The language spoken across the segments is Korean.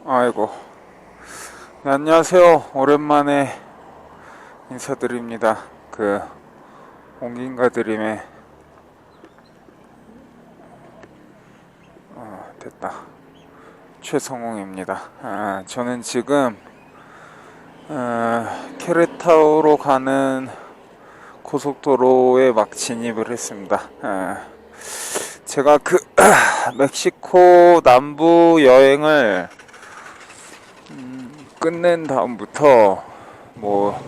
아이고. 네, 안녕하세요. 오랜만에 인사드립니다. 옹기인가 드림의 됐다. 최성웅입니다. 저는 지금 케레타오로 가는 고속도로에 막 진입을 했습니다. 제가 멕시코 남부 여행을 끝낸 다음부터 뭐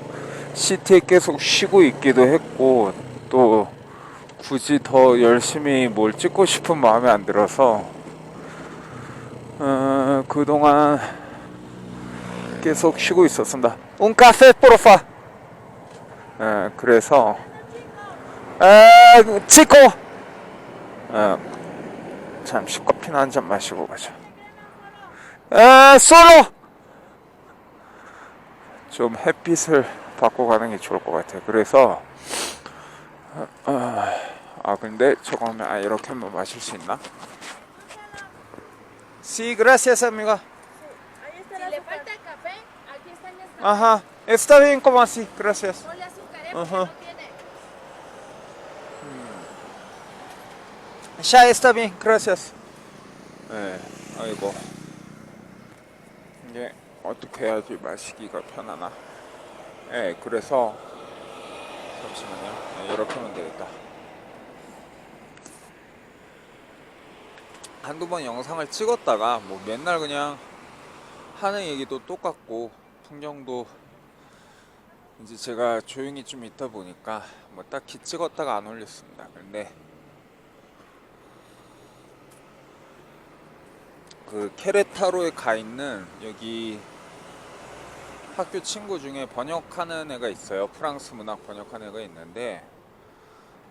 시티에 계속 쉬고 있기도 했고, 또 굳이 더 열심히 뭘 찍고 싶은 마음이 안 들어서 그동안 계속 쉬고 있었습니다. Un café, porfa. 그래서 치코 잠시 커피나 한 잔 마시고 가자. 솔로 좀 햇빛을 받고 가는 게 좋을 것 같아요. 그래서 근데 저거 하면 이렇게 한번 마실 수 있나? Sí, gracias, amiga. Ahí está el Si le azúcar. falta café, aquí están las cafés. Ajá, está bien como así, gracias. Ponle azúcar, porque Ajá. no tiene. Ya está bien, gracias. 네, 아이고. 이게 어떻게 해야지 마시기가 편하나? 네, 그래서 잠시만요. 네, 이렇게 하면 되겠다. 한두 번 영상을 찍었다가 뭐 맨날 그냥 하는 얘기도 똑같고 풍경도 이제 제가 조용히 좀 있다 보니까 뭐 딱히 찍었다가 안 올렸습니다. 근데 케레타로에 가 있는 여기 학교 친구 중에 번역하는 애가 있어요. 프랑스 문학 번역하는 애가 있는데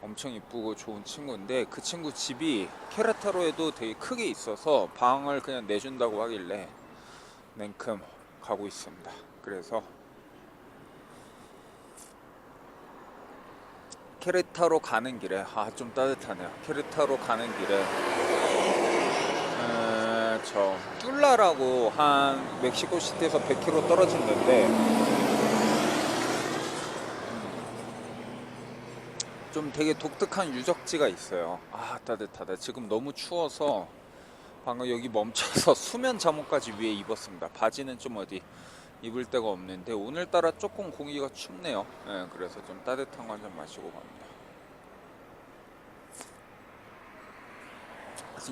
엄청 이쁘고 좋은 친구인데, 그 친구 집이 케레타로에도 되게 크게 있어서 방을 그냥 내준다고 하길래 냉큼 가고 있습니다. 그래서 케레타로 가는 길에 좀 따뜻하네요. 케레타로 가는 길에 저 툴라라고 한 멕시코 시티에서 100km 떨어진 데인데 좀 되게 독특한 유적지가 있어요. 따뜻하다. 지금 너무 추워서 방금 여기 멈춰서 수면 잠옷까지 위에 입었습니다. 바지는 좀 어디 입을 데가 없는데 오늘따라 조금 공기가 춥네요. 그래서 좀 따뜻한 거 한 잔 마시고 갑니다.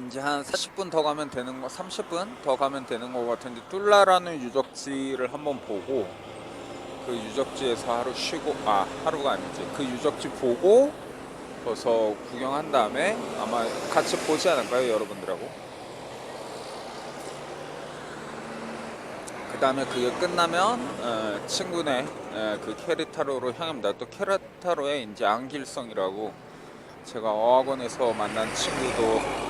이제 한 40분 더 가면 되는 거, 30분 더 가면 되는 것 같은데, 툴라라는 유적지를 한번 보고 그 유적지에서 하루 쉬고, 하루가 아니지, 그 유적지 보고 거기서 구경한 다음에 아마 같이 보지 않을까요, 여러분들하고? 그 다음에 그게 끝나면 친구네 그 케레타로로 향합니다. 또 케레타로에 이제 안길성이라고, 제가 어학원에서 만난 친구도,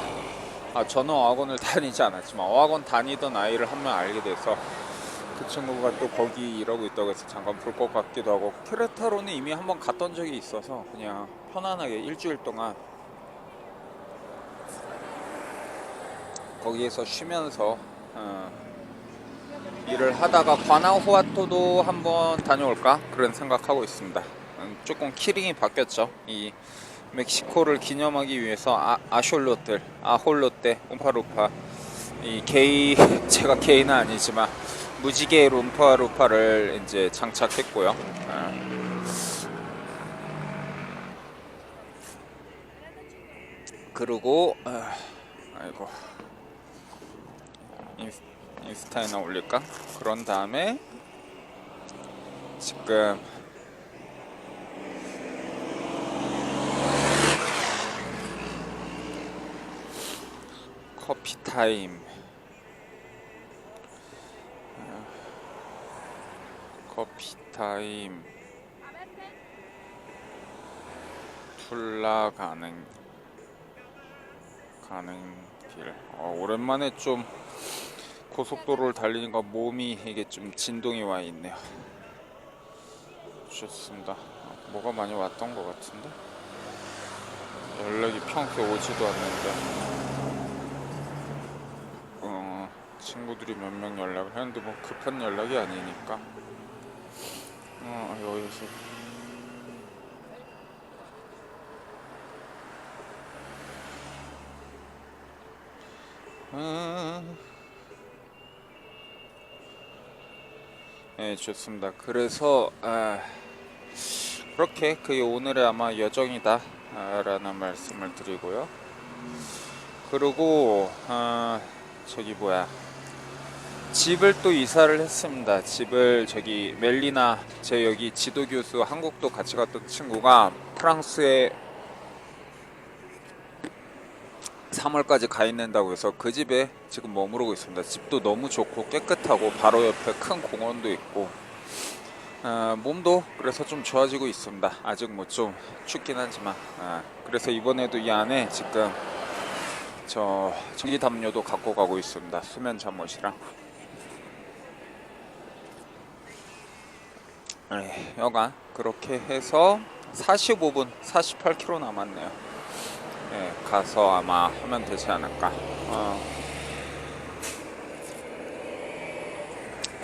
저는 어학원을 다니지 않았지만 어학원 다니던 아이를 한 명 알게 돼서 그 친구가 또 거기 일하고 있다고 해서 잠깐 볼 것 같기도 하고, 케레타로는 이미 한번 갔던 적이 있어서 그냥 편안하게 일주일 동안 거기에서 쉬면서 일을 하다가 과나후아토도 한번 다녀올까 그런 생각하고 있습니다. 조금 키링이 바뀌었죠. 이 멕시코를 기념하기 위해서 아홀로테, 움파루파, 이 제가 게이는 아니지만 무지개 룸파루파를 이제 장착했고요. 그리고 아이고, 인스타에나 올릴까? 그런 다음에 지금 커피 타임, 툴라 가는 길. 오랜만에 좀 고속도로를 달리니까 몸이 이게 좀 진동이 와 있네요. 좋습니다. 뭐가 많이 왔던 것 같은데 연락이 평소에 오지도 않는데 친구들이 몇 명 연락을 했는데 뭐 급한 연락이 아니니까 여기서 네, 좋습니다. 그래서 그렇게 그게 오늘의 아마 여정이다 라는 말씀을 드리고요. 그리고 저기 뭐야, 집을 또 이사를 했습니다. 집을 저기 멜리나, 제 여기 지도교수 한국도 같이 갔던 친구가 프랑스에 3월까지 가 있는다고 해서 그 집에 지금 머무르고 있습니다. 집도 너무 좋고 깨끗하고 바로 옆에 큰 공원도 있고 몸도 그래서 좀 좋아지고 있습니다. 아직 뭐 좀 춥긴 하지만 그래서 이번에도 이 안에 지금 저 전기 담요도 갖고 가고 있습니다. 수면 잠옷이랑. 여간 그렇게 해서 45분 48km 남았네요. 가서 아마 하면 되지 않을까.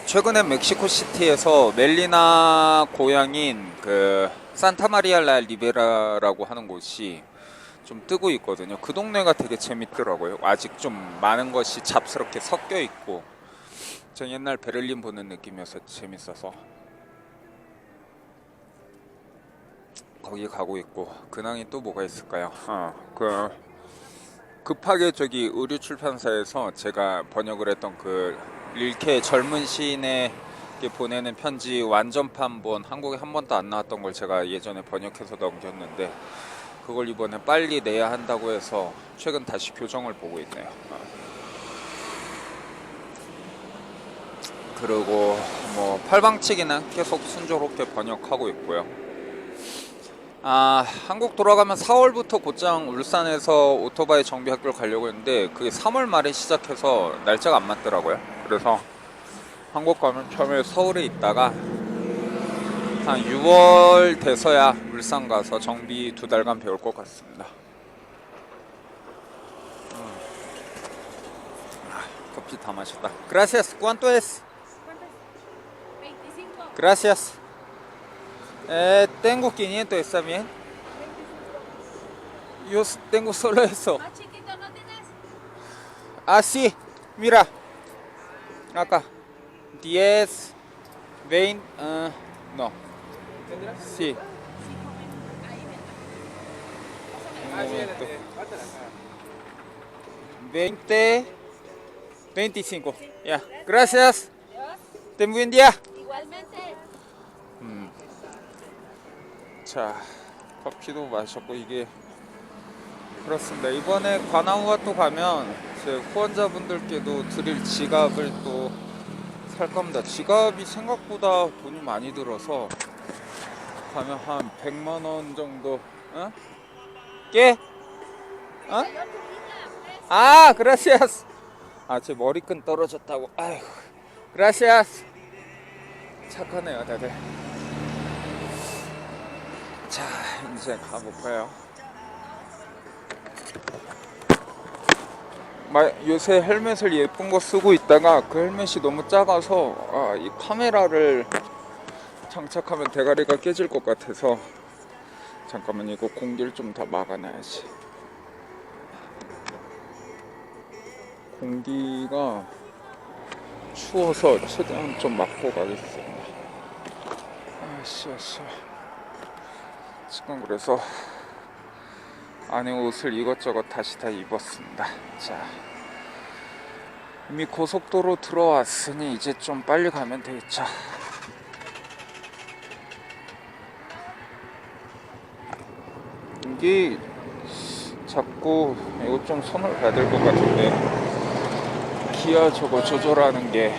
최근에 멕시코 시티에서 멜리나 고향인 그 산타마리아 라 리베라라고 하는 곳이 좀 뜨고 있거든요. 그 동네가 되게 재밌더라고요. 아직 좀 많은 것이 잡스럽게 섞여 있고, 전 옛날 베를린 보는 느낌이어서 재밌어서 거기 가고 있고, 근황이 또 뭐가 있을까요? 급하게 저기 의류 출판사에서 제가 번역을 했던 그 릴케 젊은 시인에게 보내는 편지 완전판본, 한국에 한 번도 안 나왔던 걸 제가 예전에 번역해서 넘겼는데 그걸 이번에 빨리 내야 한다고 해서 최근 다시 교정을 보고 있네요. 그리고 뭐 팔방치기는 계속 순조롭게 번역하고 있고요. 한국 돌아가면 4월부터 곧장 울산에서 오토바이 정비학교를 가려고 했는데 그게 3월 말에 시작해서 날짜가 안 맞더라고요. 그래서 한국 가면 처음에 서울에 있다가 한 6월 돼서야 울산 가서 정비 2달간 배울 것 같습니다. 커피 다 마셨다. Gracias. ¿Cuánto es? 25. Gracias. Tengo 500, ¿está bien? Yo tengo solo eso. Más chiquito no tienes. Sí, mira. Acá. 10, 20, no. Sí. Un momento. 20, 25. Ya. Gracias. Ten buen día. Igualmente. 자, 커피도 마셨고 이게 그렇습니다. 이번에 관아우가 또 가면 제 후원자분들께도 드릴 지갑을 또 살 겁니다. 지갑이 생각보다 돈이 많이 들어서 가면 한 100만 원 정도. 깨? gracias. 제 머리끈 떨어졌다고. 아이고, gracias. 착하네요, 다들. 자, 이제 가볼까요? 요새 헬멧을 예쁜 거 쓰고 있다가 그 헬멧이 너무 작아서 이 카메라를 장착하면 대가리가 깨질 것 같아서 잠깐만 이거 공기를 좀 더 막아놔야지. 공기가 추워서 최대한 좀 막고 가겠습니다. 지금 그래서 안에 옷을 이것저것 다시 다 입었습니다. 자, 이미 고속도로 들어왔으니 이제 좀 빨리 가면 되겠죠. 이게 자꾸 이거 좀 손을 봐야 될 것 같은데 기아 저거 조절하는 게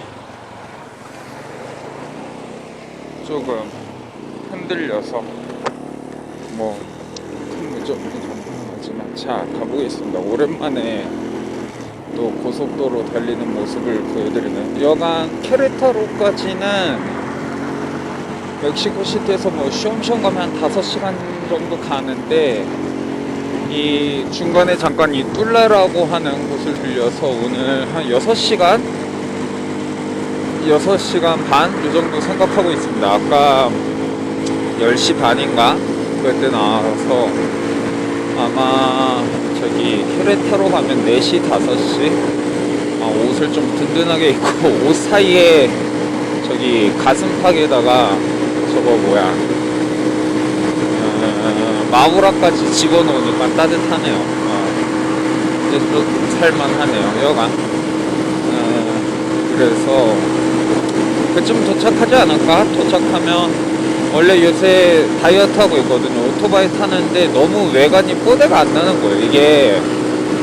조금 흔들려서 뭐 큰 문제는 하지만, 자, 가보겠습니다. 오랜만에 또 고속도로 달리는 모습을 보여드리는, 여간 케레타로까지는 멕시코시티에서 뭐 쉬엄쉬엄 가면 한 5시간 정도 가는데 이 중간에 잠깐 이 툴라라고 하는 곳을 들려서 오늘 한 6시간 6시간 반 이 정도 생각하고 있습니다. 아까 10시 반인가 그때 나와서 아마 저기 캐레타로 가면 4시 5시 옷을 좀 든든하게 입고 옷 사이에 저기 가슴팍에다가 저거 뭐야 마우라까지 집어넣으니까 따뜻하네요. 이제 또 살만하네요 여간. 그래서 그쯤 도착하지 않을까? 도착하면 원래 요새 다이어트 하고 있거든요. 오토바이 타는데 너무 외관이 뽀대가 안 나는 거예요. 이게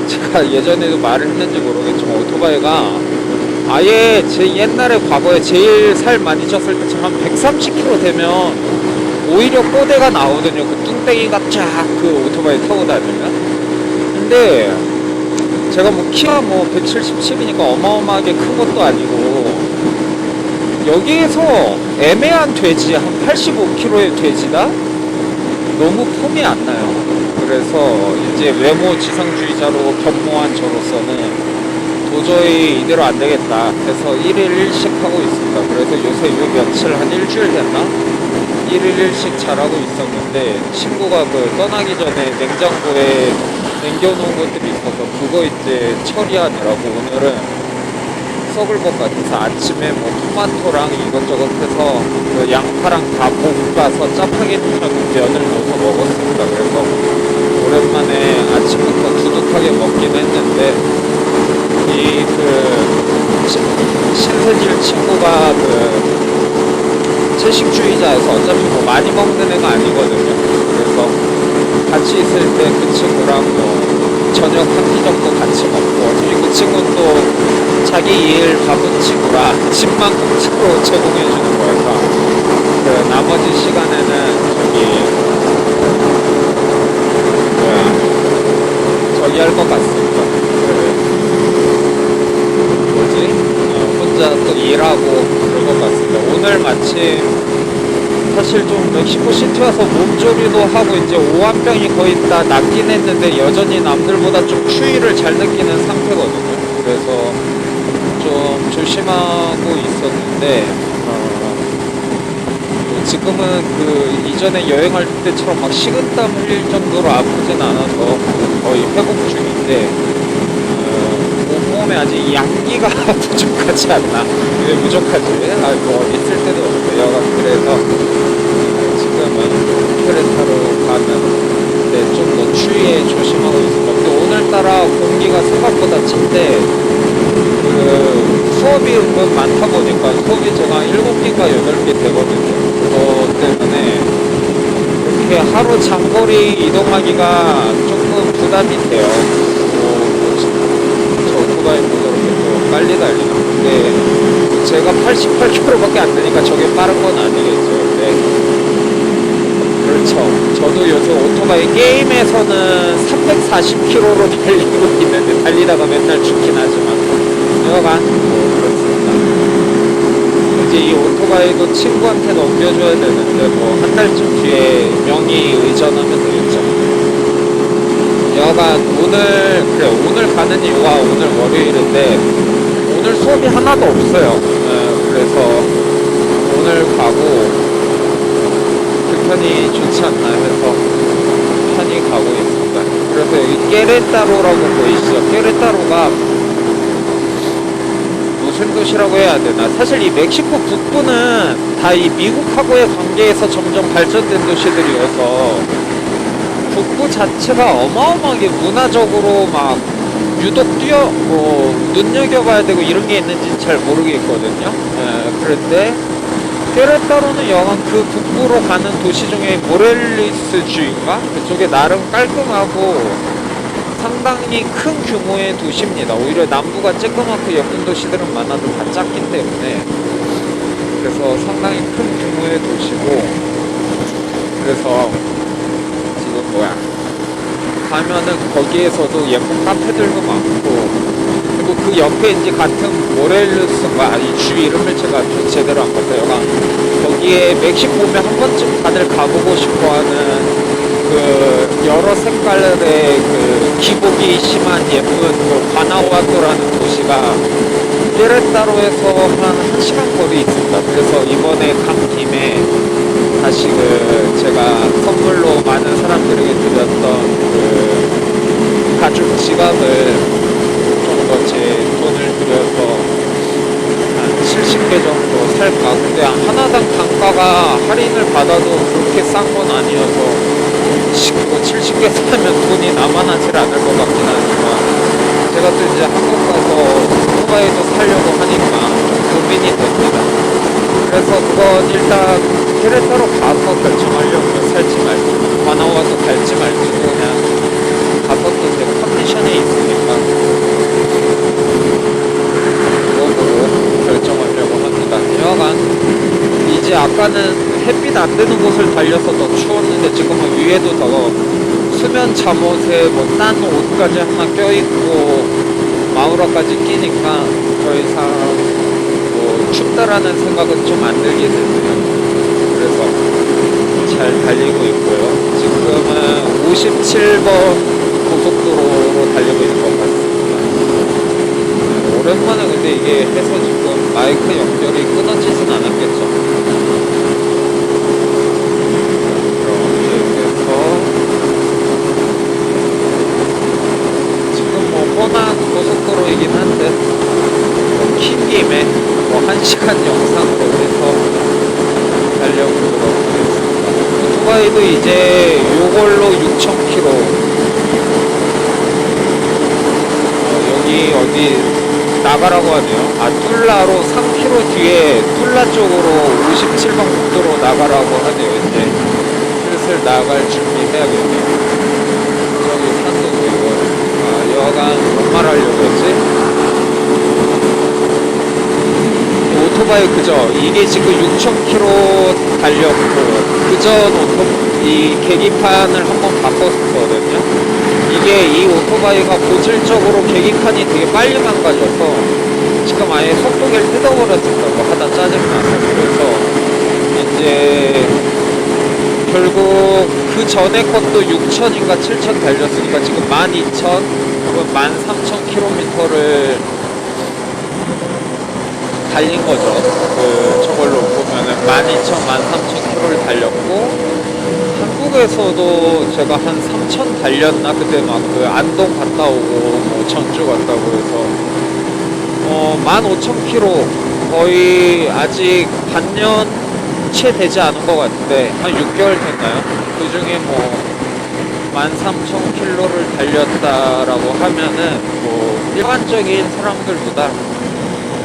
제가 예전에도 말을 했는지 모르겠지만 오토바이가 아예 제 옛날에 과거에 제일 살 많이 쪘을 때처럼 한 130kg 되면 오히려 뽀대가 나오거든요. 그 뚱땡이가 쫙 그 오토바이 타고 다니면. 근데 제가 뭐 키가 뭐 177이니까 어마어마하게 큰 것도 아니고 여기에서 애매한 돼지 한 85kg의 돼지다? 너무 폼이 안 나요. 그래서 이제 외모 지상주의자로 변모한 저로서는 도저히 이대로 안 되겠다 해서 1일 1식 하고 있습니다. 그래서 요새 요 며칠 한 일주일 됐나? 1일 1식 잘하고 있었는데 친구가 그 떠나기 전에 냉장고에 남겨놓은 것들이 있어서 그거 이제 처리하느라고 오늘은 썩을 것 같아서 아침에 뭐 토마토랑 이것저것 해서 그 양파랑 다 볶아서 짜파게티하고 면을 넣어서 먹었습니다. 그래서 오랜만에 아침부터 두둑하게 먹긴 했는데 이 그 신세질 친구가 그 채식주의자여서 어차피 뭐 많이 먹는 애가 아니거든요. 그래서 같이 있을 때 그 친구랑 뭐 저녁 한 끼 정도 같이 먹고 그 친구는 또 자기 일 바쁜 친구라 집만 공짜로 제공해 주는 거여서 그 나머지 시간에는 저기 할 것 같습니다. 혼자 또 일하고 그럴 것 같습니다. 오늘 마침 사실 좀 멕시코 시티 와서 몸조리도 하고 이제 오한병이 거의 다 낫긴 했는데 여전히 남들보다 좀 추위를 잘 느끼는 상태거든요. 그래서 좀 조심하고 있었는데 지금은 그 이전에 여행할 때처럼 막 식은땀 흘릴 정도로 아프진 않아서 거의 회복 중인데 온몸에 아직 양기가 부족하지 않나. 왜 부족하지? 뭐 있을 때도 없고 여간 그래서 지금은 캐레타로 가는데 좀 더 추위에 조심하고 있습니다. 근데 오늘따라 공기가 생각보다 찬데 그 수업이 은근 많다 보니까 수업이 제가 7개인가 8개 되거든요. 그거 때문에 이렇게 하루 장거리 이동하기가 조금 부담이 돼요. 저 오토바이 모델로 또 빨리 달리나. 근데 제가 88km밖에 안 되니까 저게 빠른 건 아니겠죠. 근데 그렇죠. 저도 요새 오토바이 게임에서는 340km로 달리고 있는데 달리다가 맨날 죽긴 하지만 여간 뭐 그렇습니다. 이제 이 오토바이도 친구한테 넘겨줘야 되는데 뭐 한 달쯤 뒤에 명의 의전하면 되겠죠. 여간 오늘 가는 이유가 오늘 월요일인데 오늘 수업이 하나도 없어요. 그래서 오늘 가고 편이 좋지 않나 해서 편히 가고 있습니다. 그래서 여기 깨레따로라고 보이시죠? 깨레따로가 무슨 도시라고 해야 되나? 사실 이 멕시코 북부는 다 이 미국하고의 관계에서 점점 발전된 도시들이어서 북부 자체가 어마어마하게 문화적으로 막 유독 눈여겨봐야 되고 이런 게 있는지는 잘 모르겠거든요. 그런데 깨레따로는 여간 그 북부로 가는 도시 중에 모렐리스주인가? 그쪽에 나름 깔끔하고 상당히 큰 규모의 도시입니다. 오히려 남부가 쬐끄맣고 예쁜 도시들은 많아도 다 작기 때문에 그래서 상당히 큰 규모의 도시고 그래서 지금 가면은 거기에서도 예쁜 카페들도 많고 그리고 그 옆에 이제 같은 모렐리스인가 이 주 이름을 제가 제대로 안 봤어요. 거기에 멕시코 오면 한 번쯤 다들 가보고 싶어하는 그 여러 색깔의 그 기복이 심한 예쁜 그 바나우아토라는 도시가 케레타로에서 한 1시간 거리 있습니다. 그래서 이번에 간 김에 다시 제가 선물로 많은 사람들에게 드렸던 가죽 지갑을 좀 더 제 돈을 들여서 한 70개 정도 살까. 근데 하나당 단가가 할인을 받아도 그렇게 싼 건 아니어서 70개 사면 돈이 남아나질 않을 것 같긴 하지만 제가 또 이제 한국 가서 오토바이도 사려고 하니까 좀 고민이 됩니다. 그래서 그건 일단 케레타로 가서 결정하려고요. 살지 말지, 바나와도 갈지 말지 그냥 가서 또 제 컨디션에 있으니까 그거로 결정하려고 합니다. 여하간 이제 아까는 햇빛 안 드는 곳을 달려서 더 추웠는데 지금은 위에도 더 수면 잠옷에 뭐 딴 옷까지 하나 껴입고 마우라까지 끼니까 더 이상 뭐 춥다라는 생각은 좀 안 들게 되네요. 그래서 잘 달리고 있고요. 지금은 57번 고속도로로 달리고 있는 것 같습니다. 오랜만에 근데 이게 해서 지금 마이크 연결이 끊어지진 않았겠죠. 뻔한 고속도로이긴 한데 킨 김에 1시간 영상으로 해서 달려보도록 하겠습니다. 오토바이도 이제 요걸로 6,000km 여기 어디 나가라고 하네요. 툴라로 3km 뒤에 툴라 쪽으로 57번 국도로 나가라고 하네요. 이제 슬슬 나갈 준비해야겠네요. 저기 산도 보이고 여하간 뭔 말하려고 했지? 오토바이 그죠? 이게 지금 6,000km 달렸고 그전 이 계기판을 한번 바꿨거든요. 이게 이 오토바이가 본질적으로 계기판이 되게 빨리 망가져서 지금 아예 속도계를 뜯어버렸다고 하다 짜증나서 그래서 이제 결국 그 전에 것도 6,000인가 7,000 달렸으니까 지금 12,000 혹은 13,000km를 달린 거죠. 저걸로 보면은 12,000, 13,000km를 달렸고 한국에서도 제가 한 3,000 달렸나 그때 막 안동 갔다 오고 뭐 전주 갔다 오고 해서 15,000km 거의 아직 반년 채 되지 않은 것 같은데 한 6개월 됐나요? 그 중에 뭐 13,000km를 달렸다라고 하면은 뭐 일반적인 사람들보다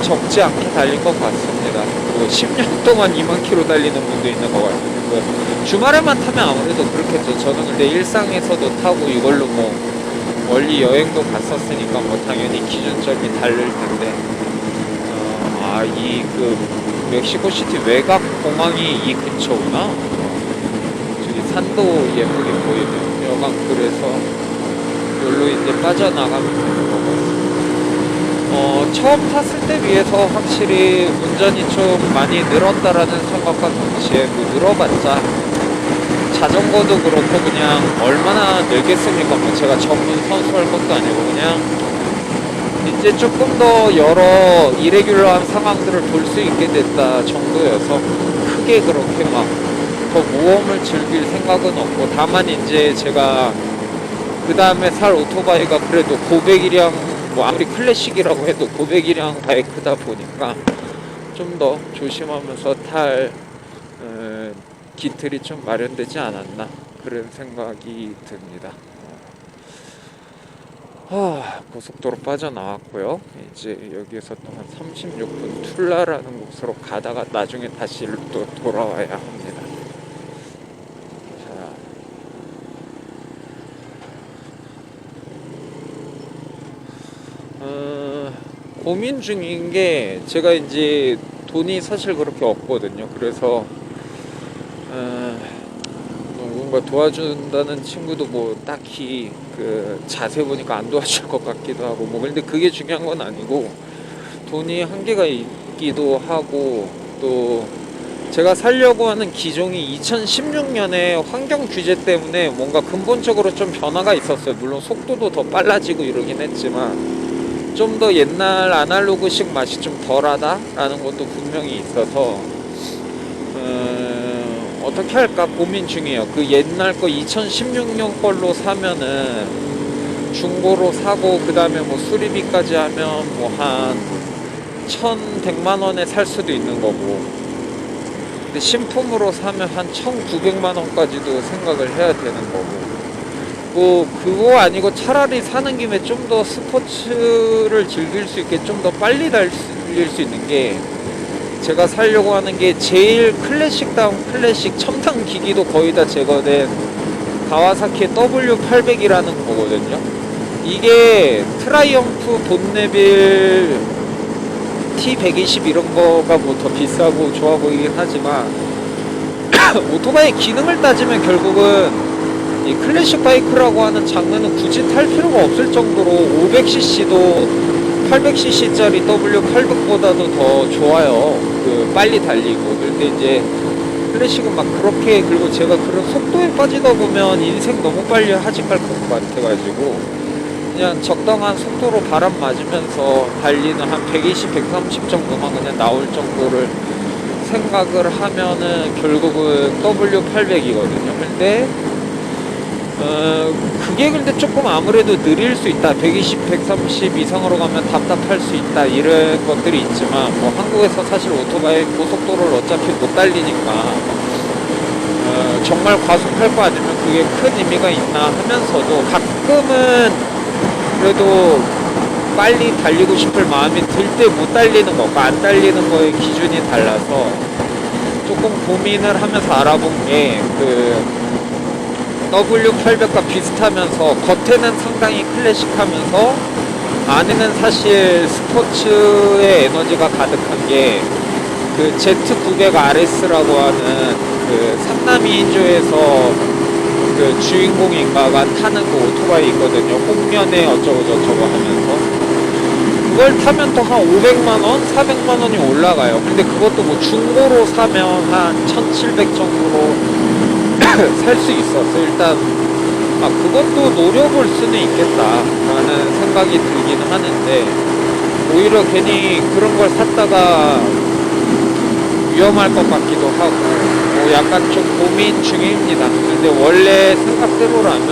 적지 않게 달린 것 같습니다. 뭐 10년 동안 2만 km 달리는 분도 있는 것 같은데 주말에만 타면 아무래도 그렇겠죠. 저는 근데 일상에서도 타고 이걸로 뭐 멀리 여행도 갔었으니까 뭐 당연히 기준점이 다를 텐데 이 멕시코시티 외곽 공항이 이 근처구나. 저기 산도 예쁘게 보이네요. 여간 그래서 여기로 이제 빠져나가면 되는 것 같습니다. 처음 탔을 때 비해서 확실히 운전이 좀 많이 늘었다라는 생각과 동시에 뭐 늘어봤자 자전거도 그렇고 그냥 얼마나 늘겠습니까? 뭐 제가 전문 선수 할 것도 아니고 그냥 이제 조금 더 여러 이레귤러한 상황들을 볼 수 있게 됐다 정도여서 크게 그렇게 막 더 모험을 즐길 생각은 없고 다만 이제 제가 그 다음에 살 오토바이가 그래도 고배기량 뭐 아무리 클래식이라고 해도 고배기량 바이크다 보니까 좀 더 조심하면서 탈 기틀이 좀 마련되지 않았나 그런 생각이 듭니다. 고속도로 빠져나왔고요. 이제 여기에서 또 한 36분 툴라라는 곳으로 가다가 나중에 다시 또 돌아와야 합니다. 고민 중인 게 제가 이제 돈이 사실 그렇게 없거든요. 그래서 누군가 도와준다는 친구도 뭐 딱히 자세히 보니까 안 도와줄 것 같기도 하고 뭐 근데 그게 중요한 건 아니고 돈이 한계가 있기도 하고 또 제가 살려고 하는 기종이 2016년에 환경 규제 때문에 뭔가 근본적으로 좀 변화가 있었어요. 물론 속도도 더 빨라지고 이러긴 했지만 좀 더 옛날 아날로그식 맛이 좀 덜하다라는 것도 분명히 있어서 어떻게 할까 고민 중이에요. 그 옛날 거 2016년 걸로 사면은 중고로 사고 그 다음에 뭐 수리비까지 하면 뭐 한 1,100만 원에 살 수도 있는 거고, 근데 신품으로 사면 한 1,900만 원까지도 생각을 해야 되는 거고, 뭐 그거 아니고 차라리 사는 김에 좀 더 스포츠를 즐길 수 있게 좀 더 빨리 달릴 수 있는 게, 제가 살려고 하는 게 제일 클래식다운 클래식 첨단 기기도 거의 다 제거된 가와사키 W800이라는 거거든요. 이게 트라이엄프 본네빌 T120 이런 거가 뭐 더 비싸고 좋아 보이긴 하지만 오토바이 기능을 따지면 결국은 이 클래식 바이크라고 하는 장르는 굳이 탈 필요가 없을 정도로 500cc도 800cc짜리 W800보다도 더 좋아요. 그 빨리 달리고. 근데 이제 클래식은 막 그렇게, 그리고 제가 그런 속도에 빠지다 보면 인생 너무 빨리 하직할 것 같아가지고 그냥 적당한 속도로 바람 맞으면서 달리는 한 120, 130 정도만 그냥 나올 정도를 생각을 하면은 결국은 W800이거든요. 근데 그게 근데 조금 아무래도 느릴 수 있다. 120, 130 이상으로 가면 답답할 수 있다. 이런 것들이 있지만, 뭐 한국에서 사실 오토바이 고속도로를 어차피 못 달리니까 정말 과속할 거 아니면 그게 큰 의미가 있나 하면서도 가끔은 그래도 빨리 달리고 싶을 마음이 들 때 못 달리는 것과 안 달리는 거의 기준이 달라서 조금 고민을 하면서 알아본 게, 그 W800과 비슷하면서 겉에는 상당히 클래식하면서 안에는 사실 스포츠의 에너지가 가득한 게, 그 Z900RS라고 하는 그 상남이인조에서 그 주인공인가가 타는 그 오토바이 있거든요. 홍련에 어쩌고 저쩌고 하면서 그걸 타면 또 한 500만원, 400만원이 올라가요. 근데 그것도 뭐 중고로 사면 한 1700 정도로 살 수 있었어. 일단 그것도 노려볼 수는 있겠다라는 생각이 들기는 하는데, 오히려 괜히 그런 걸 샀다가 위험할 것 같기도 하고 뭐 약간 좀 고민 중입니다. 근데 원래 생각대로라면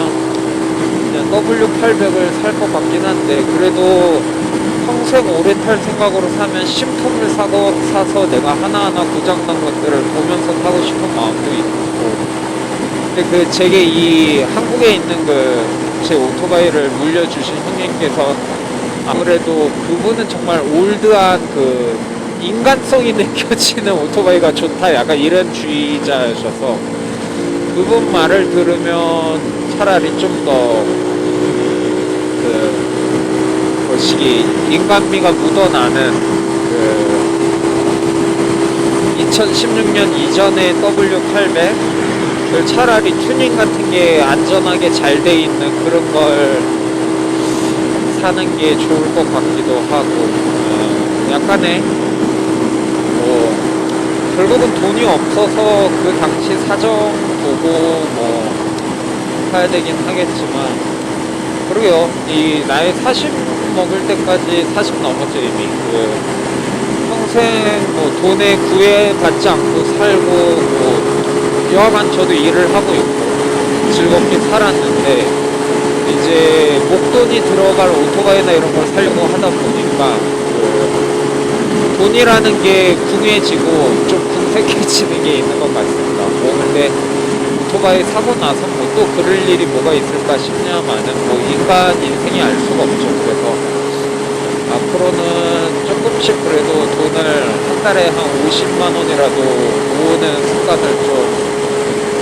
그냥 W800을 살 것 같긴 한데, 그래도 평생 오래 탈 생각으로 사면 신품을 사서 내가 하나하나 고장난 것들을 보면서 타고 싶은 마음도 있고, 근데 그 제게 이 한국에 있는 그 제 오토바이를 물려주신 형님께서 아무래도 그분은 정말 올드한 그 인간성이 느껴지는 오토바이가 좋다, 약간 이런 주의자셔서 그분 말을 들으면 차라리 좀 더 그 거시기 인간미가 묻어나는 그 2016년 이전의 W800, 차라리 튜닝 같은 게 안전하게 잘 돼 있는 그런 걸 사는 게 좋을 것 같기도 하고, 약간의 뭐 결국은 돈이 없어서 그 당시 사정 보고 뭐 사야 되긴 하겠지만, 그러게요. 이 나이 40 먹을 때까지, 40 넘었죠 이미, 그 평생 뭐 돈에 구애받지 않고 살고, 뭐 여하간 저도 일을 하고 있고 즐겁게 살았는데, 이제 목돈이 들어갈 오토바이나 이런 걸 사려고 하다 보니까 그 돈이라는 게 궁해지고 좀 궁색해지는 게 있는 것 같습니다. 뭐 근데 오토바이 사고 나서 뭐 또 그럴 일이 뭐가 있을까 싶냐마는 뭐 인간 인생이 알 수가 없죠. 그래서 앞으로는 조금씩 그래도 돈을 한 달에 한 50만 원이라도 모으는 습관을 좀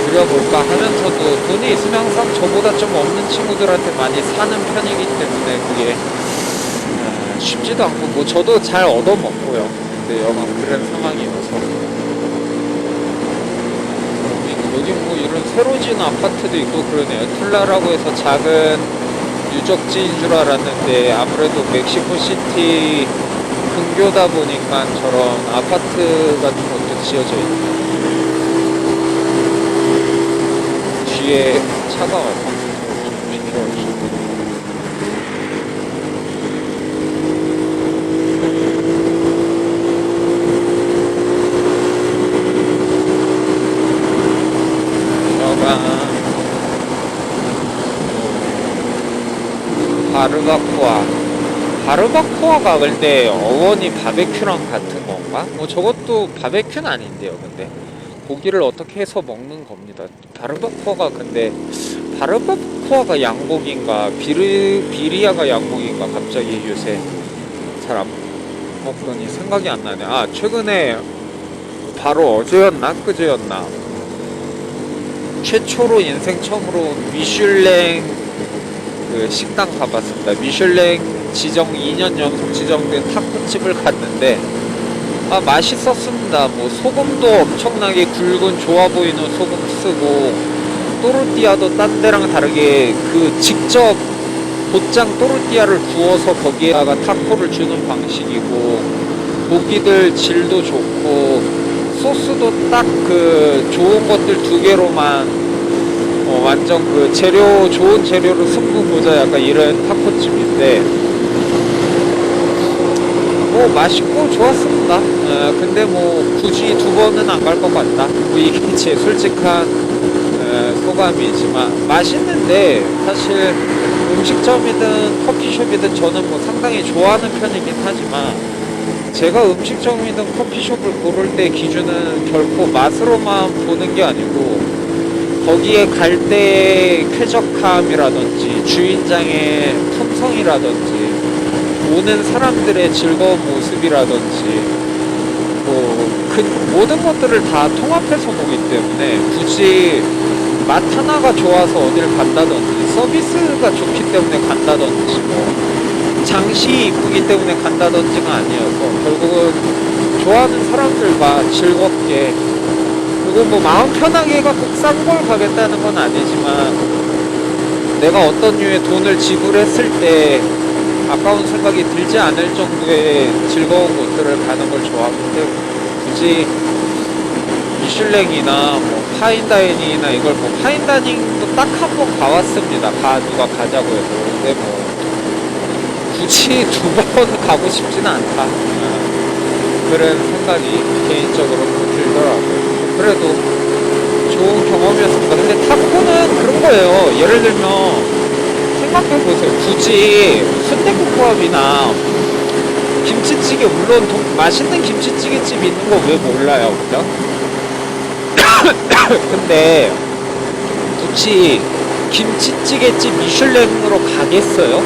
들여볼까 하면서도, 돈이 있으면 항상 저보다 좀 없는 친구들한테 많이 사는 편이기 때문에 그게 쉽지도 않고, 뭐 저도 잘 얻어먹고요. 근데 여간 그런 상황이어서 여기 뭐 이런 새로 지은 아파트도 있고 그러네요. 툴라라고 해서 작은 유적지인 줄 알았는데 아무래도 멕시코시티 근교다 보니까 저런 아파트 같은 것도 지어져 있네요. 뒤에 차가 와서 좀 비켜주고, 바르바코아. 바르바코아가 근데 어원이 바베큐랑 같은 건가? 뭐 저것도 바베큐는 아닌데요. 근데 고기를 어떻게 해서 먹는 겁니다. 바르바코아가 근데 바르바코아가 양고기인가 비리아가 양고기인가 갑자기 요새 잘 안 먹더니 생각이 안 나네. 아 최근에 바로 어제였나 그제였나 최초로 인생 처음으로 미슐랭 그 식당 가봤습니다. 미슐랭 지정 2년 연속 지정된 타코집을 갔는데 아 맛있었습니다. 뭐 소금도 엄청나게 굵은 좋아 보이는 소금 쓰고 또르띠아도 딴 데랑 다르게 그 직접 곧장 또르띠아를 구워서 거기에다가 타코를 주는 방식이고 고기들 질도 좋고 소스도 딱 그 좋은 것들 2개로만 완전 그 재료 좋은 재료로 승부 보자 약간 이런 타코집인데 뭐 맛있고 좋았습니다. 근데 뭐 굳이 2번은 안 갈 것 같다. 뭐 이게 제 솔직한 소감이지만 맛있는데 사실 음식점이든 커피숍이든 저는 뭐 상당히 좋아하는 편이긴 하지만 제가 음식점이든 커피숍을 고를 때 기준은 결코 맛으로만 보는 게 아니고 거기에 갈 때의 쾌적함이라든지 주인장의 품성이라든지 오는 사람들의 즐거운 모습이라든지 뭐 그 모든 것들을 다 통합해서 보기 때문에 굳이 맛 하나가 좋아서 어딜 간다든지 서비스가 좋기 때문에 간다든지 뭐 장시 이쁘기 때문에 간다든지가 아니어서 결국은 좋아하는 사람들과 즐겁게 그리고 뭐 마음 편하게가 꼭 싼 걸 가겠다는 건 아니지만 내가 어떤 류의 돈을 지불했을 때 아까운 생각이 들지 않을 정도의 즐거운 곳들을 가는 걸 좋아하기 때문에 굳이 미슐랭이나 뭐 파인다이닝이나 이걸 뭐 파인다이닝도 딱 한 번 가왔습니다. 누가 가자고 해서. 근데 뭐 굳이 2번 가고 싶지는 않다. 그런 생각이 개인적으로 들더라고요. 그래도 좋은 경험이었습니다. 근데 타코는 그런 거예요. 예를 들면 생각해보세요. 굳이 순댓국밥이나 김치찌개 물론 맛있는 김치찌개집 있는 거 왜 몰라요, 그죠? 근데 굳이 김치찌개집 미슐랭으로 가겠어요?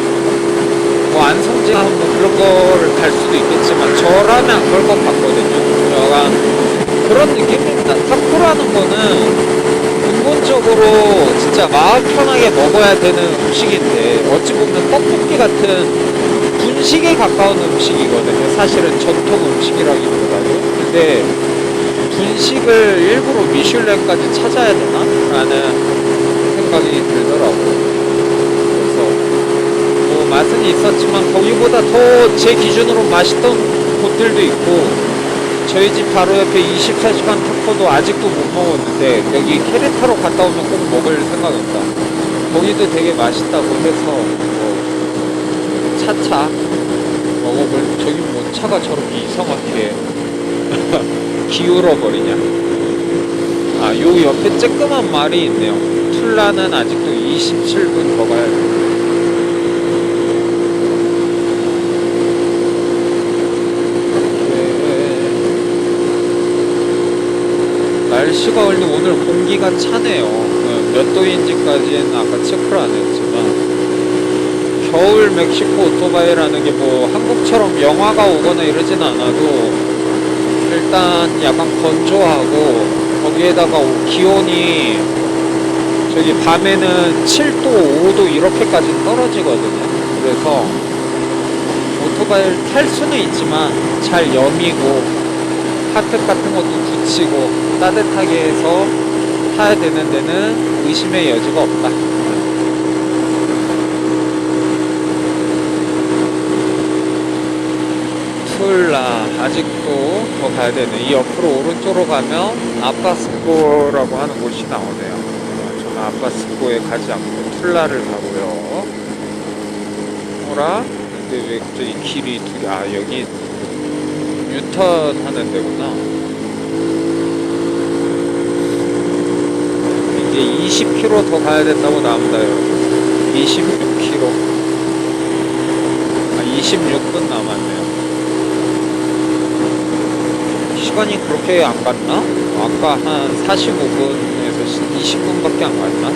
뭐 안성재나 뭐 그런 거를 갈 수도 있겠지만 저라면 그럴 것 같거든요. 약간 그런 느낌입니다. 타코라는 거는 근본적으로 진짜 마음 편하게 먹어야 되는 음식인데 어찌 보면 떡볶이 같은 분식에 가까운 음식이거든요. 사실은 전통 음식이라기보다도. 근데 분식을 일부러 미슐랭까지 찾아야 되나? 라는 생각이 들더라고요. 그래서 뭐 맛은 있었지만 거기보다 더 제 기준으로 맛있던 곳들도 있고 저희 집 바로 옆에 24시간 타코도 아직도 못 먹었는데 여기 케레타로 갔다 오면 꼭 먹을 생각입니다. 거기도 되게 맛있다고 해서 뭐 차차 먹어볼. 저기 뭐 차가 저렇게 이상하게 기울어 버리냐. 아, 요 옆에 쬐끄만 말이 있네요. 툴라는 아직도 27분 더 가야 돼. 날씨가 원래 오늘 공기가 차네요. 몇 도인지까지는 아까 체크를 안 했지만 겨울 멕시코 오토바이라는 게 뭐 한국처럼 영하가 오거나 이러진 않아도 일단 약간 건조하고 거기에다가 기온이 저기 밤에는 7도, 5도 이렇게까지 떨어지거든요. 그래서 오토바이를 탈 수는 있지만 잘 여미고 핫팩 같은 것도 붙이고 따뜻하게 해서 타야 되는 데는 의심의 여지가 없다. 툴라 아직도 더 가야 되네. 이 옆으로 오른쪽으로 가면 아파스코라고 하는 곳이 나오네요. 저는 아파스코에 가지 않고 툴라를 가고요. 뭐라? 근데 왜 갑자기 길이 두 개? 아, 여기 유턴 하는 데구나. 이제 20km 더 가야 된다고 나옵니다, 여러분. 26km. 26분 남았네요. 시간이 그렇게 안 갔나? 아까 한 45분에서 20분밖에 안 갔나?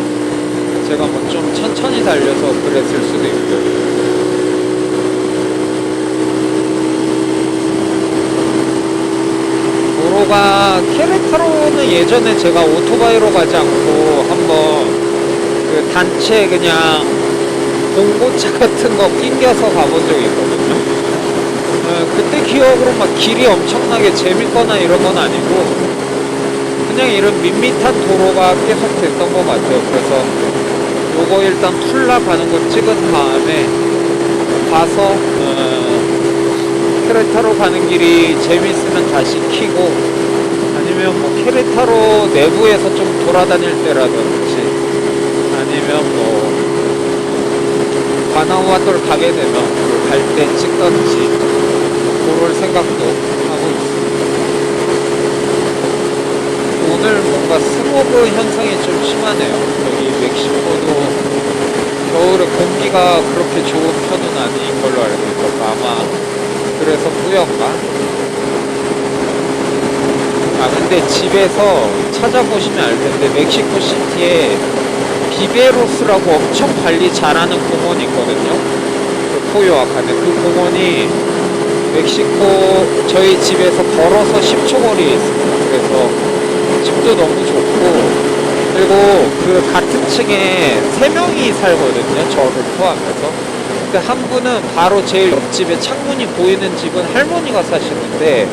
제가 뭐 좀 천천히 달려서 그랬을 수도 있고요. 도로가 케레타로는 예전에 제가 오토바이로 가지 않고 한번 그 단체 그냥 봉고차 같은 거 낑겨서 가본 적이 있거든요. 그때 기억으로 막 길이 엄청나게 재밌거나 이런 건 아니고 그냥 이런 밋밋한 도로가 계속 됐던 것 같아요. 그래서 요거 일단 풀라 가는 거 찍은 다음에 가서 케레타로 가는 길이 재밌으면 다시 키고 아니면 뭐 케레타로 내부에서 좀 돌아다닐 때라든지 아니면 뭐 바나우아토를 가게 되면 갈 때 찍던지 그럴 생각도 하고 있습니다. 오늘 뭔가 스모그 현상이 좀 심하네요. 여기 멕시코도 겨울에 공기가 그렇게 좋은 편은 아닌 걸로 알고 있어서 아마 그래서 뿌연가? 아 근데 집에서 찾아보시면 알 텐데 멕시코 시티에 비베로스라고 엄청 관리 잘하는 공원이 있거든요. 그 코요아칸에 그 공원이 멕시코 저희 집에서 걸어서 10초 거리에 있습니다. 그래서 집도 너무 좋고 그리고 그 같은 층에 3명이 살거든요. 저를 포함해서. 근데 한 분은 바로 제일 옆집에 창문이 보이는 집은 할머니가 사시는데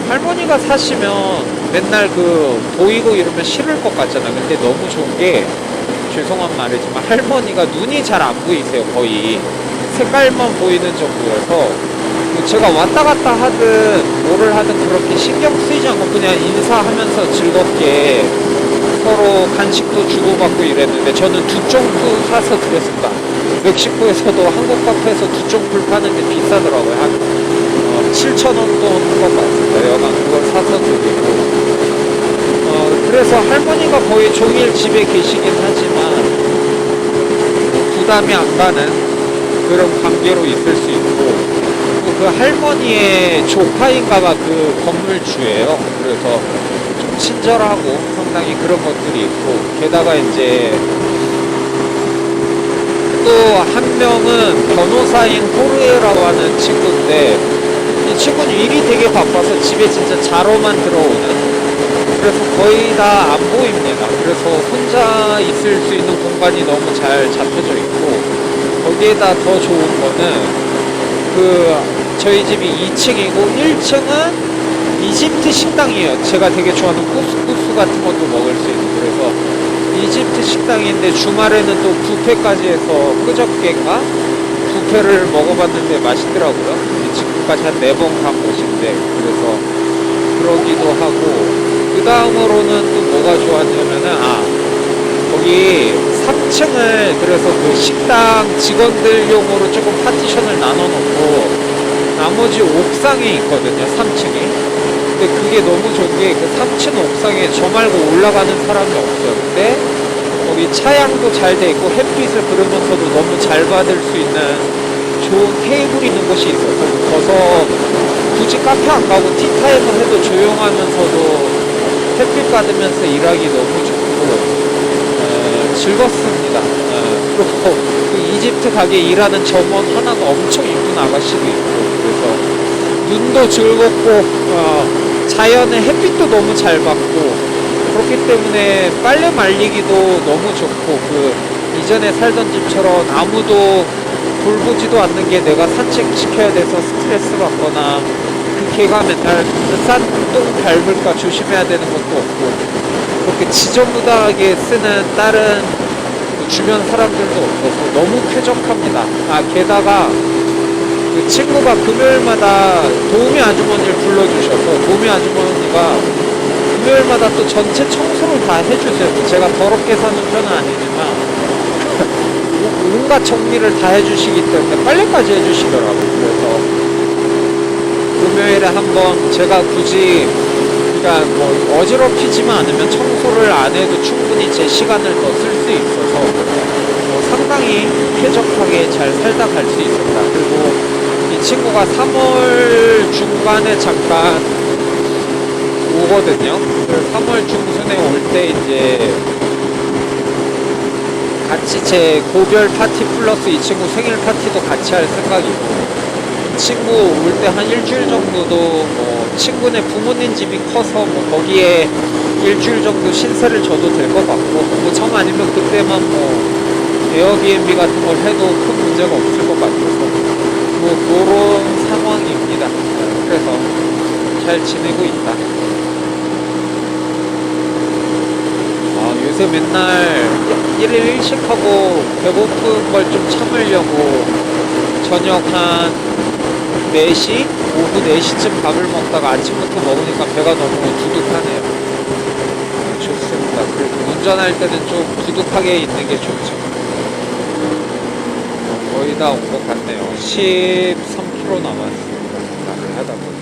할머니가 사시면 맨날 그 보이고 이러면 싫을 것 같잖아. 근데 너무 좋은 게 죄송한 말이지만 할머니가 눈이 잘 안 보이세요. 거의 색깔만 보이는 정도여서 제가 왔다 갔다 하든 뭐를 하든 그렇게 신경 쓰이지 않고 그냥 인사하면서 즐겁게 서로 간식도 주고받고 이랬는데 저는 두쫑풀 사서 드렸습니다. 멕시코에서도 한국 카페에서 두쫑풀 파는 게 비싸더라고요. 한 7,000원 돈 한 것 같습니다. 여간 그걸 사서 드리고 그래서 할머니가 거의 종일 집에 계시긴 하지만 부담이 안 가는 그런 관계로 있을 수 있고 그 할머니의 조카인가가 그 건물주예요. 그래서 좀 친절하고 상당히 그런 것들이 있고 게다가 이제 또 한 명은 변호사인 호르에라고 하는 친구인데 이 친구는 일이 되게 바빠서 집에 진짜 자러만 들어오는 그래서 거의 다 안 보입니다. 그래서 혼자 있을 수 있는 공간이 너무 잘 잡혀져 있고 거기에다 더 좋은 거는 그 저희 집이 2층이고 1층은 이집트 식당이에요. 제가 되게 좋아하는 쿠스쿠스 같은 것도 먹을 수 있는 그래서 이집트 식당인데 주말에는 또 뷔페까지 해서 그저께인가 뷔페를 먹어봤는데 맛있더라고요. 지금까지 한 4번 간 곳인데 그래서 그러기도 하고 그 다음으로는 또 뭐가 좋았냐면은 거기 3층을 그래서 그 식당 직원들용으로 조금 파티션을 나눠 놓고 나머지 옥상에 있거든요. 3층에 근데 그게 너무 좋은 게 그 3층 옥상에 저 말고 올라가는 사람이 없어요. 근데 거기 차양도 잘 돼 있고 햇빛을 그러면서도 너무 잘 받을 수 있는 좋은 테이블이 있는 곳이 있어서 거기서 굳이 카페 안 가고 티타임을 해도 조용하면서도 햇빛 받으면서 일하기 너무 좋고 즐겁습니다. 그리고 그 이집트 가게 일하는 점원 하나가 엄청 이쁜 아가씨도 있고 그래서 눈도 즐겁고 자연의 햇빛도 너무 잘 받고 그렇기 때문에 빨래 말리기도 너무 좋고 그 이전에 살던 집처럼 아무도 돌보지도 않는 게 내가 산책시켜야 돼서 스트레스 받거나 그 개가 맨날 싼똥 밟을까 조심해야 되는 것도 없고 그렇게 지저분하게 쓰는 다른 주변 사람들도 없어서 너무 쾌적합니다. 게다가 그 친구가 금요일마다 도우미 아주머니를 불러주셔서 도우미 아주머니가 금요일마다 또 전체 청소를 다 해주세요. 제가 더럽게 사는 편은 아니지만 온갖 정리를 다 해주시기 때문에 빨래까지 해주시더라고요. 그래서 금요일에 한번 제가 굳이 그러니까 뭐 어지럽히지만 않으면 청소를 안 해도 충분히 제 시간을 더 쓸 수 있어서 상당히 쾌적하게 잘 살다 갈 수 있었다. 그리고 이 친구가 3월 중반에 잠깐 오거든요. 3월 중순에 올 때 이제 같이 제 고별 파티 플러스 이 친구 생일 파티도 같이 할 생각이고, 이 친구 올 때 한 일주일 정도도 뭐 친구네 부모님 집이 커서 뭐 거기에 일주일 정도 신세를 져도 될 것 같고, 뭐 정 아니면 그때만 뭐 에어비앤비 같은 걸 해도 큰 문제가 없을 것 같아서 뭐 그런 상황입니다. 그래서 잘 지내고 있다. 요새 맨날 1일 1식하고 배고픈 걸 좀 참으려고 저녁 한 4시? 오후 4시쯤 밥을 먹다가 아침부터 먹으니까 배가 너무 두둑하네요. 좋습니다. 그래도 운전할 때는 좀 부득하게 있는 게 좋죠. 거의 다 온 것 같네요. 13km 남았습니다. 말을 하다 보니까.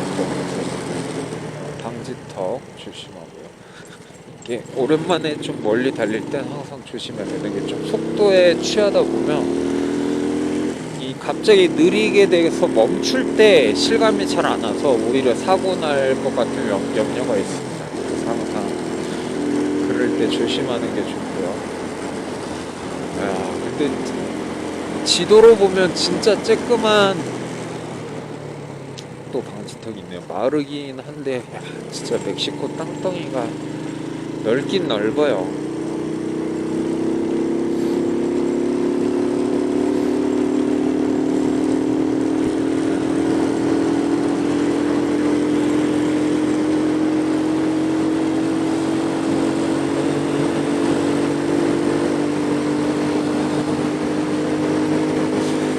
방지턱 조심하고요. 이게 오랜만에 좀 멀리 달릴 땐 항상 조심해야 되는 게, 좀 속도에 취하다 보면 이 갑자기 느리게 돼서 멈출 때 실감이 잘 안 와서 오히려 사고 날 것 같은 염려가 있습니다. 그래서 항상 그럴 때 조심하는 게 좋고요. 근데 지도로 보면 진짜 쬐끄만 또 방지턱이 있네요. 마르긴 한데 진짜 멕시코 땅덩이가 넓긴 넓어요.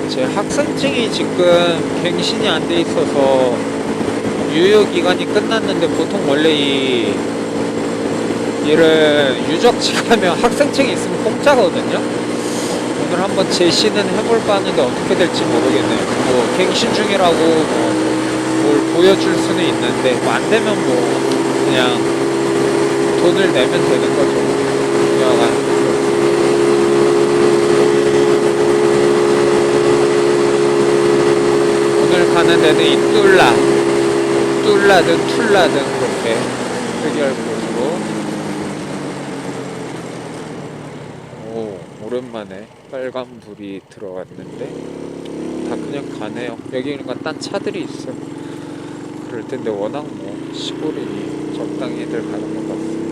제 학생증이 지금 갱신이 안 돼 있어서 유효 기간이 끝났는데, 보통 원래 얘를 유적지 가면 학생증이 있으면 공짜거든요. 오늘 한번 제시는 해볼까 하는데 어떻게 될지 모르겠네요. 뭐 갱신 중이라고 뭘 보여줄 수는 있는데, 뭐 안 되면 뭐 그냥 돈을 내면 되는 거죠. 여하간 오늘 가는 데는 이 뚫라든 툴라든 그렇게 해결 곳으로. 오랜만에 빨간불이 들어왔는데 다 그냥 가네요. 여기 그러니까 딴 차들이 있어. 그럴 텐데 워낙 뭐 시골이니 적당히들 가는 것 같습니다.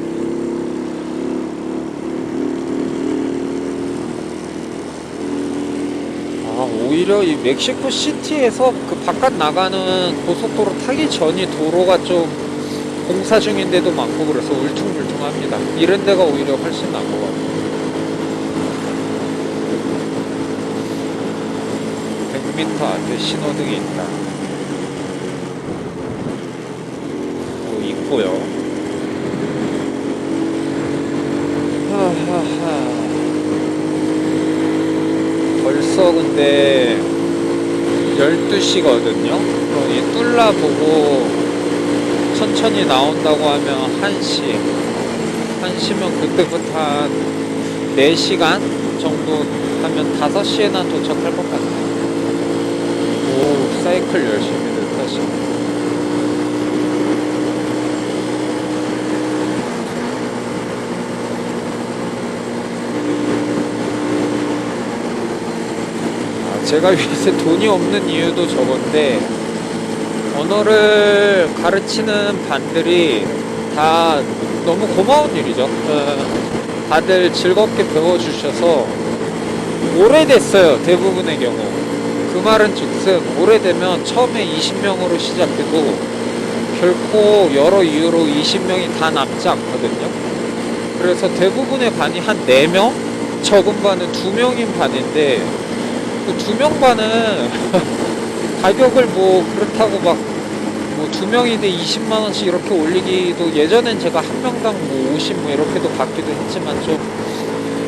오히려 이 멕시코 시티에서 그 바깥 나가는 고속도로 타기 전이 도로가 좀 공사 중인데도 많고 그래서 울퉁불퉁합니다. 이런 데가 오히려 훨씬 나은 것 같아요. 100m 앞에 신호등이 있다. 있고요. 하하하. 벌써 근데 12시거든요. 이 뚫라 보고 천천히 나온다고 하면 1시. 1시면 그때부터 한 4시간 정도 하면 5시에나 도착할 것 같아요. 오, 사이클 열심히들 타시네. 제가 요새 돈이 없는 이유도 저건데, 언어를 가르치는 반들이 다 너무 고마운 일이죠. 다들 즐겁게 배워주셔서 오래됐어요. 대부분의 경우. 그 말은 즉슨 오래되면 처음에 20명으로 시작해도 결코 여러 이유로 20명이 다 남지 않거든요. 그래서 대부분의 반이 한 4명? 적은 반은 2명인 반인데, 그 2명 반은 가격을 뭐 그렇다고 막 뭐 2명인데 20만원씩 이렇게 올리기도, 예전엔 제가 한 명당 뭐 50 뭐 이렇게도 받기도 했지만, 좀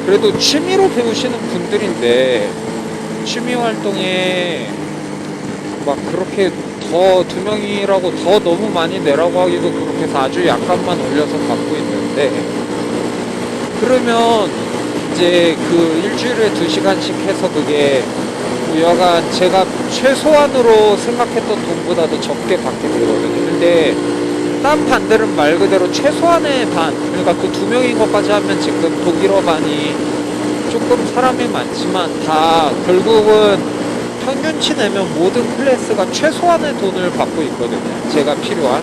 그래도 취미로 배우시는 분들인데 취미 활동에 막 그렇게 더 2명이라고 더 너무 많이 내라고 하기도 그렇게 해서 아주 약간만 올려서 받고 있는데, 그러면 이제 그 일주일에 2시간씩 해서 그게 여간 제가 최소한으로 생각했던 돈보다도 적게 받게 되거든요. 근데 딴 반들은 말 그대로 최소한의 반, 그러니까 그 두 명인 것까지 하면 지금 독일어 반이 조금 사람이 많지만 다 결국은 평균치 내면 모든 클래스가 최소한의 돈을 받고 있거든요. 제가 필요한.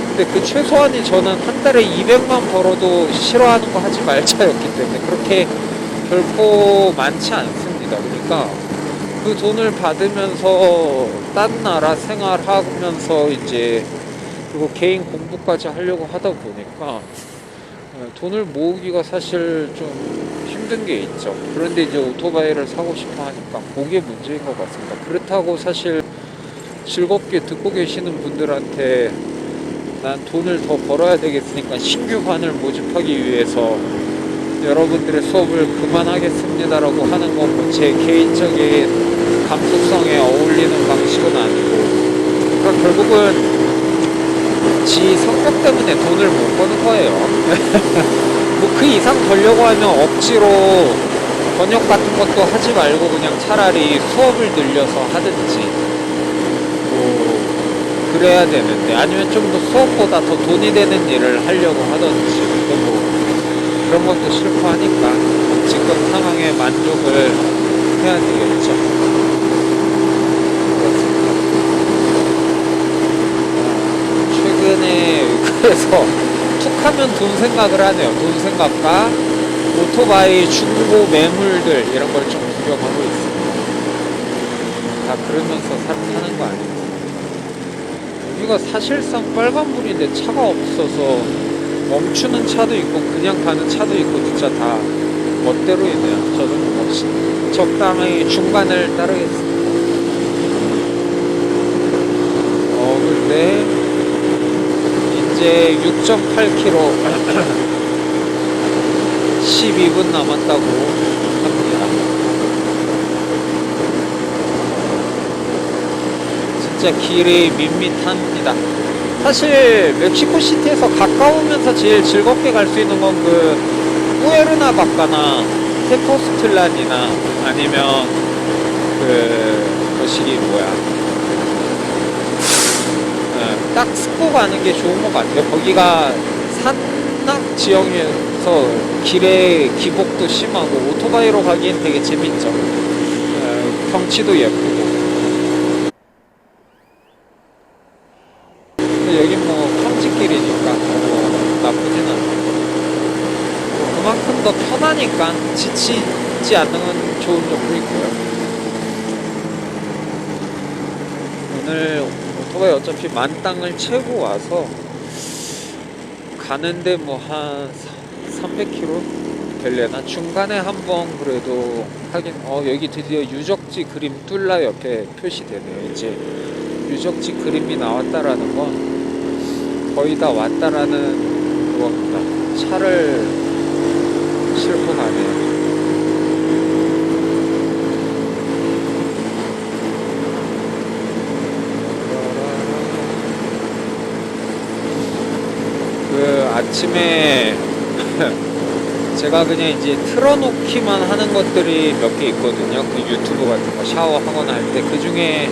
근데 그 최소한이 저는 한 달에 200만 벌어도 싫어하는 거 하지 말자였기 때문에 그렇게 결코 많지 않습니다. 그러니까 그 돈을 받으면서 딴 나라 생활하면서 이제 그리고 개인 공부까지 하려고 하다 보니까 돈을 모으기가 사실 좀 힘든 게 있죠. 그런데 이제 오토바이를 사고 싶어 하니까 그게 문제인 것 같습니다. 그렇다고 사실 즐겁게 듣고 계시는 분들한테 난 돈을 더 벌어야 되겠으니까 신규 반을 모집하기 위해서 여러분들의 수업을 그만하겠습니다라고 하는 건 뭐 제 개인적인 감수성에 어울리는 방식은 아니고, 그러니까 결국은 지 성격 때문에 돈을 못 버는 거예요. 뭐 그 이상 벌려고 하면 억지로 번역 같은 것도 하지 말고 그냥 차라리 수업을 늘려서 하든지 뭐 그래야 되는데, 아니면 좀 더 수업보다 더 돈이 되는 일을 하려고 하든지, 근데 뭐 그런 것도 싫고 하니까 지금 상황에 만족을 해야 되겠죠. 그렇습니다. 최근에 그래서 툭하면 돈 생각을 하네요. 돈 생각과 오토바이 중고 매물들 이런 걸 좀 구경하고 있습니다. 다 그러면서 사는 거 아니에요. 여기가 사실상 빨간불인데 차가 없어서 멈추는 차도 있고 그냥 가는 차도 있고 진짜 다 멋대로이네요. 저는 뭐 적당히 중간을 따르겠습니다. 근데 이제 6.8km 12분 남았다고 합니다. 진짜 길이 밋밋합니다. 사실 멕시코시티에서 가까우면서 제일 즐겁게 갈 수 있는 건 그 꾸에르나 바카나 테포스틀란이나 아니면 그 거시기 뭐야, 딱 스코 가는 게 좋은 것 같아요. 거기가 산악 지형이어서 길에 기복도 심하고 오토바이로 가기엔 되게 재밌죠. 경치도 예쁘고. 여긴 뭐 평지길이니까 뭐 나쁘진 않아요. 그만큼 더 편하니까 지치지 않는 건 좋은 점도 있고요. 오늘 오토바이 어차피 만땅을 채고 와서 가는데 뭐 한 300km 될래나? 중간에 한번 그래도 하긴, 여기 드디어 유적지 그림 뚫라 옆에 표시되네요. 이제 유적지 그림이 나왔다라는 건 거의 다 왔다라는 그겁니다. 차를 싣고 가네요. 그 아침에 제가 그냥 이제 틀어놓기만 하는 것들이 몇 개 있거든요. 그 유튜브 같은 거 샤워하거나 할 때 그 중에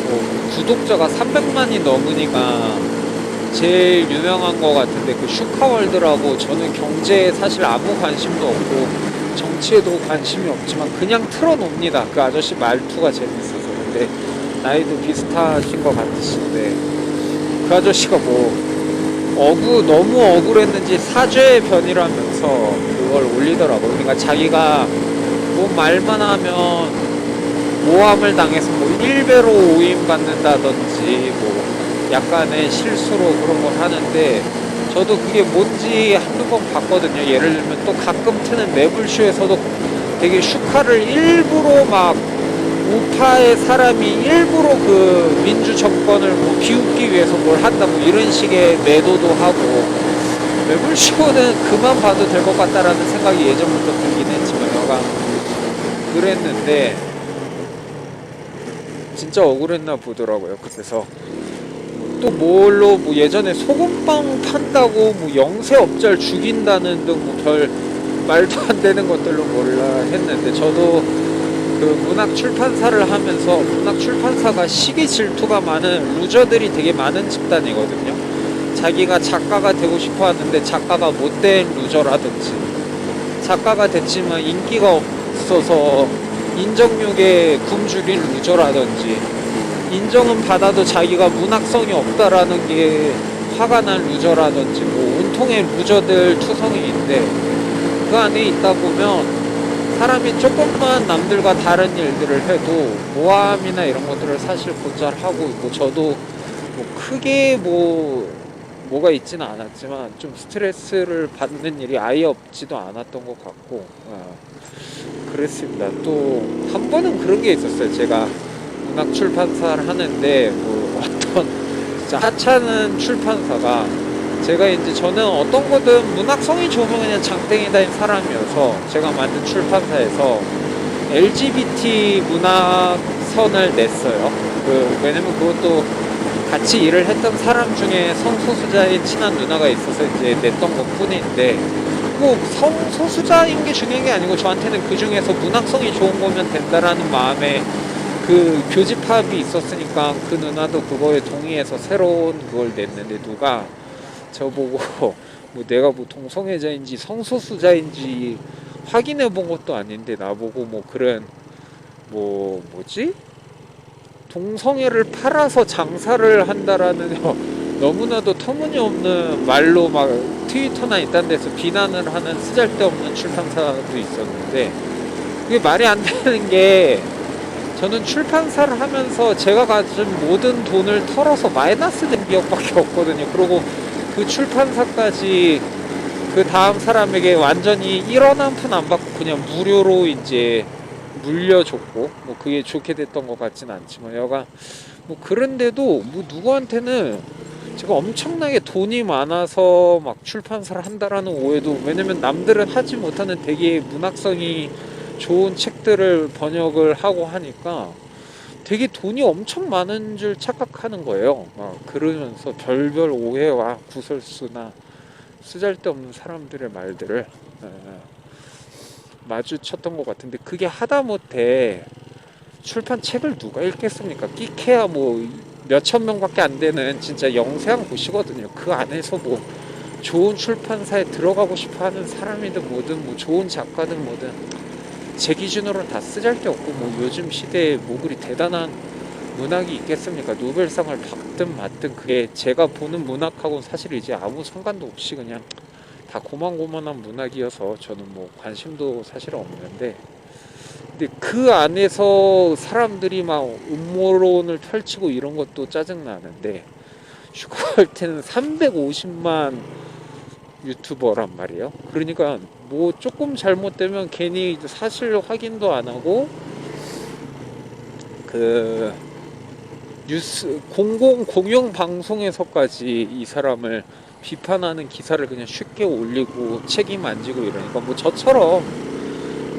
뭐 구독자가 300만이 넘으니까 제일 유명한 거 같은데, 그 슈카월드라고, 저는 경제에 사실 아무 관심도 없고 정치에도 관심이 없지만 그냥 틀어놓습니다. 그 아저씨 말투가 재밌어서. 근데 나이도 비슷하신 것 같으신데 그 아저씨가 뭐 너무 억울했는지 사죄의 변이라면서 그걸 올리더라고요. 그러니까 자기가 뭐 말만 하면 모함을 당해서 뭐 1배로 오인받는다든지 뭐 약간의 실수로 그런 걸 하는데, 저도 그게 뭔지 한두 번 봤거든요. 예를 들면 또 가끔 트는 매블쇼에서도 되게 슈카를 일부러 막 우파의 사람이 일부러 그 민주 정권을 뭐 비웃기 위해서 뭘 한다 뭐 이런 식의 매도도 하고, 매블쇼는 그만 봐도 될 것 같다라는 생각이 예전부터 들긴 했지만 여간 그랬는데 진짜 억울했나 보더라고요. 그래서 또 뭘로 뭐 예전에 소금빵 판다고 뭐 영세업자를 죽인다는 등 뭐 별 말도 안 되는 것들로 몰라 했는데, 저도 그 문학 출판사를 하면서 문학 출판사가 시기 질투가 많은 루저들이 되게 많은 집단이거든요. 자기가 작가가 되고 싶어 하는데 작가가 못된 루저라든지 작가가 됐지만 인기가 없어서 인정욕에 굶주린 루저라든지 인정은 받아도 자기가 문학성이 없다라는 게 화가 난 루저라든지 뭐 온통의 루저들 투성이인데 그 안에 있다 보면 사람이 조금만 남들과 다른 일들을 해도 모함이나 이런 것들을 사실 고찰하고 뭐 저도 뭐 크게 뭐가 있지는 않았지만 좀 스트레스를 받는 일이 아예 없지도 않았던 것 같고 그랬습니다. 또 한 번은 그런 게 있었어요. 제가 문학 출판사를 하는데 뭐 어떤 진짜 하찮은 출판사가 제가 이제 저는 어떤 거든 문학성이 좋으면 그냥 장땡이다인 사람이어서 제가 만든 출판사에서 LGBT 문학선을 냈어요. 왜냐면 그것도 같이 일을 했던 사람 중에 성소수자인 친한 누나가 있어서 이제 냈던 것 뿐인데 뭐 성소수자인 게 중요한 게 아니고 저한테는 그 중에서 문학성이 좋은 거면 된다라는 마음에 그 교집합이 있었으니까 그 누나도 그거에 동의해서 새로운 그걸 냈는데 누가 저보고 뭐 내가 뭐 동성애자인지 성소수자인지 확인해 본 것도 아닌데 나보고 뭐 그런 뭐지? 동성애를 팔아서 장사를 한다라는 너무나도 터무니없는 말로 막 트위터나 이딴 데서 비난을 하는 쓰잘데없는 출판사도 있었는데 그게 말이 안 되는 게 저는 출판사를 하면서 제가 가진 모든 돈을 털어서 마이너스 된 기억밖에 없거든요. 그리고 그 출판사까지 그 다음 사람에게 완전히 1원 한 푼 안 받고 그냥 무료로 이제 물려줬고 뭐 그게 좋게 됐던 것 같진 않지만 여간 뭐 그런데도 뭐 누구한테는 제가 엄청나게 돈이 많아서 막 출판사를 한다라는 오해도 왜냐면 남들은 하지 못하는 되게 문학성이 좋은 책들을 번역을 하고 하니까 되게 돈이 엄청 많은 줄 착각하는 거예요. 그러면서 별별 오해와 구설수나 쓰잘데없는 사람들의 말들을 마주쳤던 것 같은데 그게 하다못해 출판 책을 누가 읽겠습니까? 끼케야 뭐 몇천 명밖에 안 되는 진짜 영세한 곳이거든요. 그 안에서 뭐 좋은 출판사에 들어가고 싶어 하는 사람이든 뭐든 뭐 좋은 작가든 뭐든 제 기준으로는 다 쓰잘데없고 뭐 요즘 시대에 뭐 그리 대단한 문학이 있겠습니까? 노벨상을 받든 맞든 그게 제가 보는 문학하고는 사실 이제 아무 상관도 없이 그냥 다 고만고만한 문학이어서 저는 뭐 관심도 사실 없는데 근데 그 안에서 사람들이 막 음모론을 펼치고 이런 것도 짜증나는데 슈퍼할때는 350만 유튜버란 말이에요. 그러니까 뭐 조금 잘못되면 괜히 사실 확인도 안 하고 그 뉴스 공영 방송에서까지 이 사람을 비판하는 기사를 그냥 쉽게 올리고 책임 안 지고 이러니까 뭐 저처럼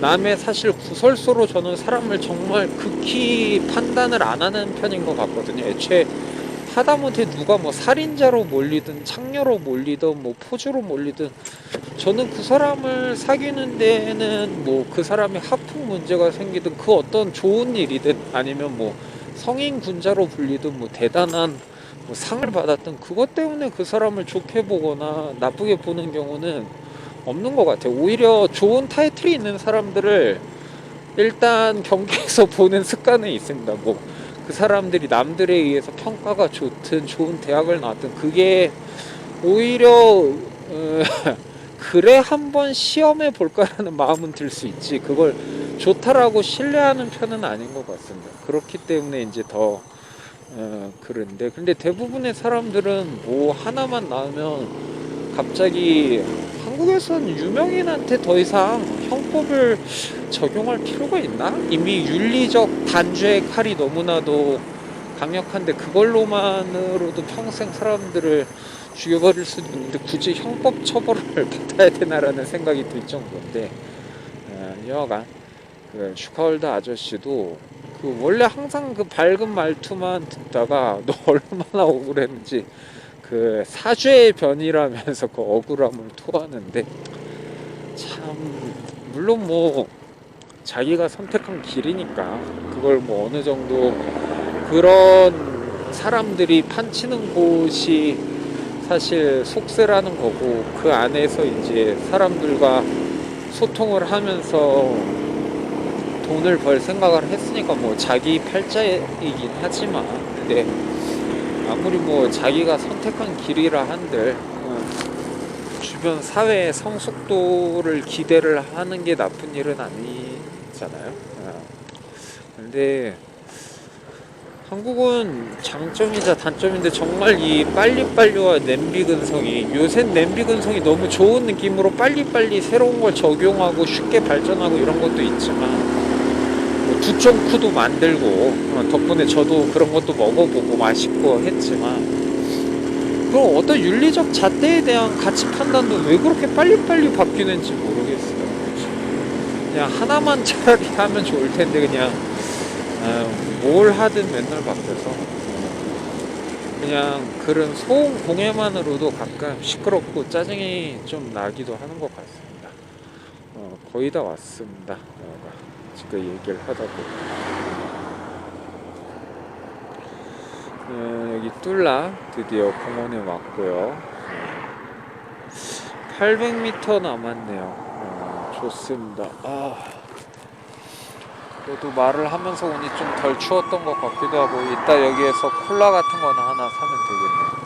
남의 사실 구설수로 저는 사람을 정말 극히 판단을 안 하는 편인 것 같거든요. 애초에 하다못해 누가 뭐 살인자로 몰리든 창녀로 몰리든 뭐 포주로 몰리든 저는 그 사람을 사귀는 데에는 뭐 그 사람이 하품 문제가 생기든 그 어떤 좋은 일이든 아니면 뭐 성인 군자로 불리든 뭐 대단한 뭐 상을 받았든 그것 때문에 그 사람을 좋게 보거나 나쁘게 보는 경우는 없는 것 같아요. 오히려 좋은 타이틀이 있는 사람들을 일단 경계에서 보는 습관이 있습니다. 뭐 그 사람들이 남들에 의해서 평가가 좋든 좋은 대학을 나왔든 그게 오히려 그래 한번 시험해 볼까라는 마음은 들 수 있지 그걸 좋다라고 신뢰하는 편은 아닌 것 같습니다. 그렇기 때문에 이제 더 그런데 근데 대부분의 사람들은 뭐 하나만 나오면 갑자기 한국에서는 유명인한테 더 이상 형법을 적용할 필요가 있나? 이미 윤리적 단죄의 칼이 너무나도 강력한데 그걸로만으로도 평생 사람들을 죽여버릴 수도 있는데 굳이 형법 처벌을 받아야 되나라는 생각이 들 정도인데 여하간 그 슈카월드 아저씨도 그 원래 항상 그 밝은 말투만 듣다가 너 얼마나 억울했는지 그 사죄의 변이라면서 그 억울함을 토하는데 참 물론 뭐 자기가 선택한 길이니까 그걸 뭐 어느 정도 그런 사람들이 판치는 곳이 사실 속세라는 거고 그 안에서 이제 사람들과 소통을 하면서 돈을 벌 생각을 했으니까 뭐 자기 팔자이긴 하지만 근데 아무리 뭐 자기가 선택한 길이라 한들 주변 사회의 성숙도를 기대를 하는 게 나쁜 일은 아니잖아요. 근데 한국은 장점이자 단점인데 정말 이 빨리빨리와 냄비 근성이 요새 냄비 근성이 너무 좋은 느낌으로 빨리빨리 새로운 걸 적용하고 쉽게 발전하고 이런 것도 있지만 뭐 두점쿠도 만들고 덕분에 저도 그런 것도 먹어보고 맛있고 했지만 그럼 어떤 윤리적 잣대에 대한 가치 판단도 왜 그렇게 빨리빨리 바뀌는지 모르겠어요. 그냥 하나만 차라리 하면 좋을 텐데 그냥 뭘 하든 맨날 바뀌어서 그냥 그런 소음 공해만으로도 가끔 시끄럽고 짜증이 좀 나기도 하는 것 같습니다. 거의 다 왔습니다. 지금 얘기를 하다 보니 여기 뚫라 드디어 공원에 왔고요. 800m 남았네요. 좋습니다. 그래도 말을 하면서 오니 좀 덜 추웠던 것 같기도 하고 이따 여기에서 콜라 같은 거는 하나 사면 되겠네요.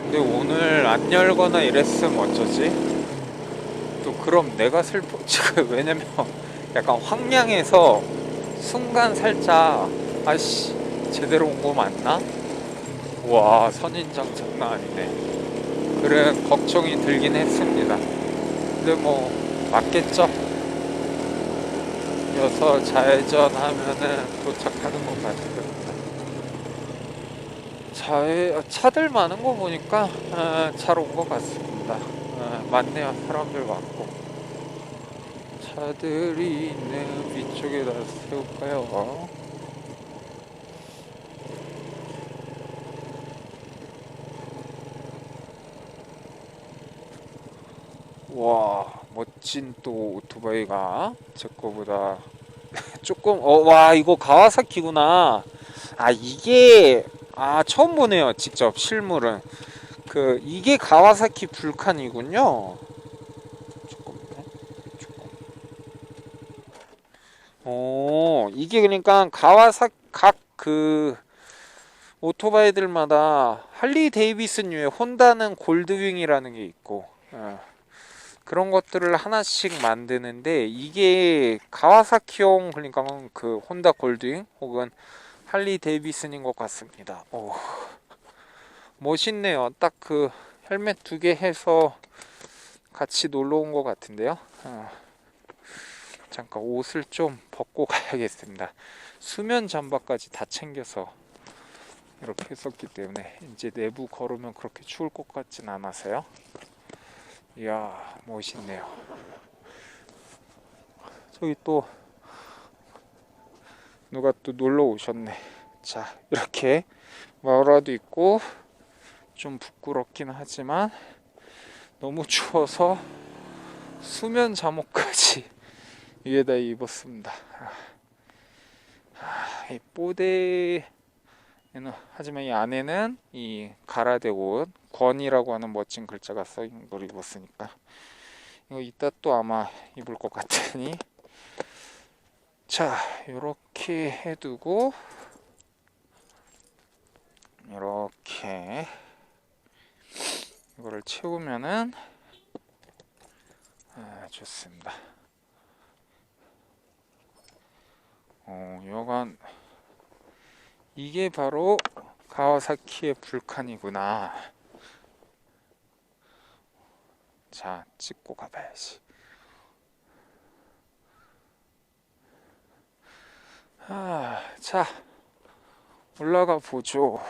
근데 오늘 안 열거나 이랬으면 어쩌지? 또 그럼 내가 슬퍼지. 왜냐면 약간 황량해서 순간 살짝 아씨 제대로 온 거 맞나? 와 선인장 장난 아니네. 그래 걱정이 들긴 했습니다. 근데 뭐 맞겠죠? 이어서 좌회전 하면은 도착하는 것 같습니다. 차들 많은 거 보니까 잘 온 것 같습니다. 많네요. 사람들 많고 차들이 있는 위쪽에다 세울까요? 와 멋진 또 오토바이가 제 거보다 조금 와 이거 가와사키구나. 이게 처음 보네요. 직접 실물은 이게 가와사키 불칸이군요. 이게 그러니까 각 오토바이들마다 할리 데이비슨류의 혼다는 골드윙이라는 게 있고 그런 것들을 하나씩 만드는데 이게 가와사키용 그러니까 그 혼다 골드윙 혹은 할리 데이비슨인 것 같습니다. 멋있네요. 딱 그 헬멧 2개 해서 같이 놀러 온 것 같은데요. 잠깐 옷을 좀 벗고 가야겠습니다. 수면 잠바까지 다 챙겨서 이렇게 했었기 때문에 이제 내부 걸으면 그렇게 추울 것 같진 않아서요. 이야 멋있네요. 저기 또 누가 또 놀러 오셨네. 자 이렇게 마을화도 있고 좀 부끄럽긴 하지만 너무 추워서 수면 잠옷까지 위에다 입었습니다. 이 뽀대에는 하지만 이 안에는 이 가라데 옷 권이라고 하는 멋진 글자가 써있는 걸 입었으니까 이거 이따 또 아마 입을 것 같으니 자 요렇게 해두고 이렇게 이거를 채우면은 좋습니다. 여간 이게 바로 가와사키의 불칸이구나. 자 찍고 가봐야지. 자 올라가 보죠.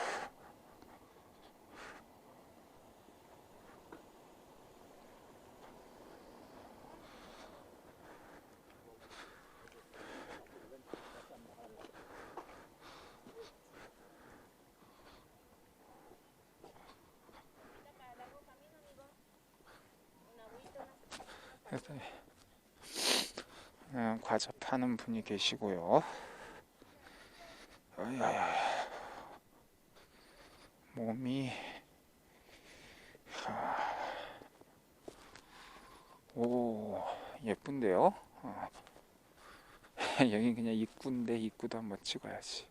과자 파는 분이 계시고요. 아야야, 몸이 오 예쁜데요? 여기 그냥 입구인데 입구도 한번 찍어야지.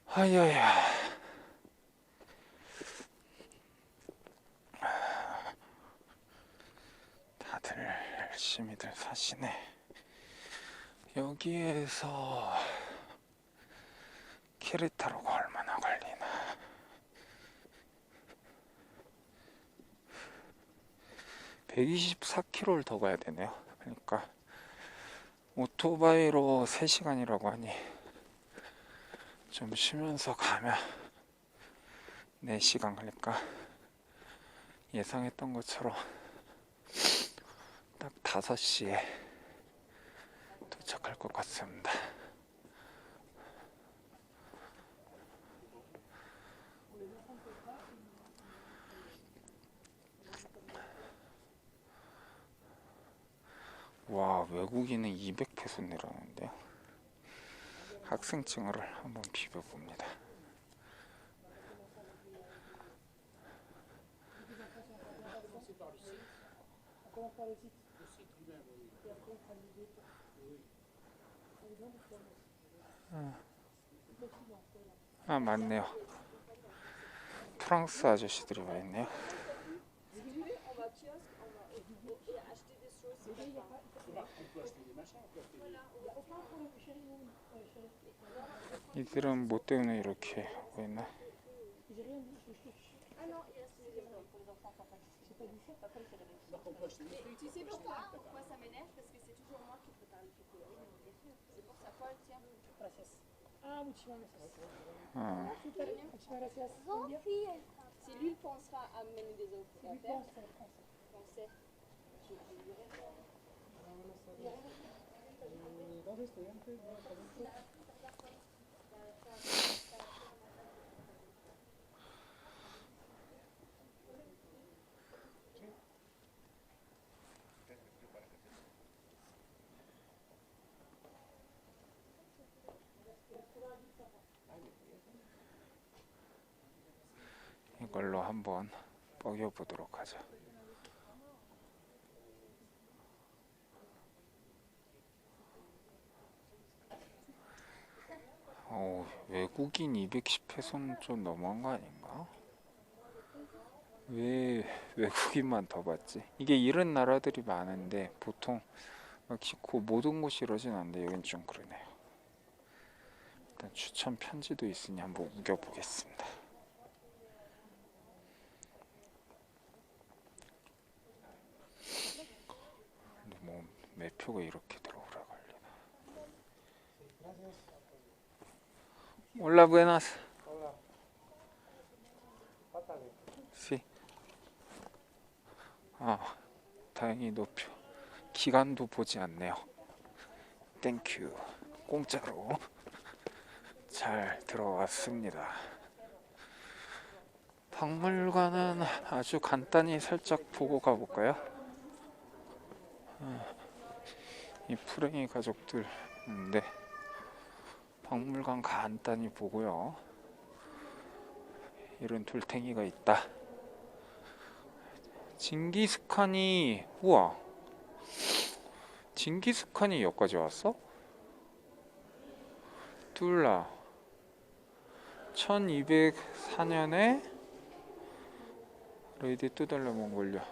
아야야. 다들 열심히들 사시네. 여기에서 케레타로가 얼마나 걸리나. 124km를 더 가야 되네요. 그러니까 오토바이로 3시간이라고 하니 좀 쉬면서 가면 4시간 걸릴까. 예상했던 것처럼 딱 5시에 도착할 것 같습니다. 와, 외국인은 200페소 내라는데요. 학생증을 한번 비벼봅니다. 아, 맞네요. 프랑스 아저씨들이 와 있네요. 이들은 뭐 때문에 이렇게 하고 있나? Mais tu sais pourquoi ça m'énerve? Parce que c'est toujours moi qui prépare les chocolats. C'est pour ça, Paul, tiens. Si lui, il pensera à mener des autres affaires, pensez. 이걸로 한번 뻐겨보도록 하죠. 외국인 210회선 좀 너무한 거 아닌가? 왜 외국인만 더 받지? 이게 이런 나라들이 많은데 보통 멕시코 모든 곳이 이러진 않는데 여긴 좀 그러네요. 일단 추천 편지도 있으니 한번 우겨보겠습니다. 근데 뭐 매표가 이렇게 들어오라 걸리나. Hola, buenas. Sí. 아, 다행히 노표 기간도 보지 않네요. 땡큐. 공짜로 잘 들어왔습니다. 박물관은 아주 간단히 살짝 보고 가볼까요? 이 프랭이 가족들인데 박물관 간단히 보고요. 이런 돌탱이가 있다. 징기스칸이, 우와, 징기스칸이 여기까지 왔어? 툴라 1204년에 레이디 뚜달라 몽골리아.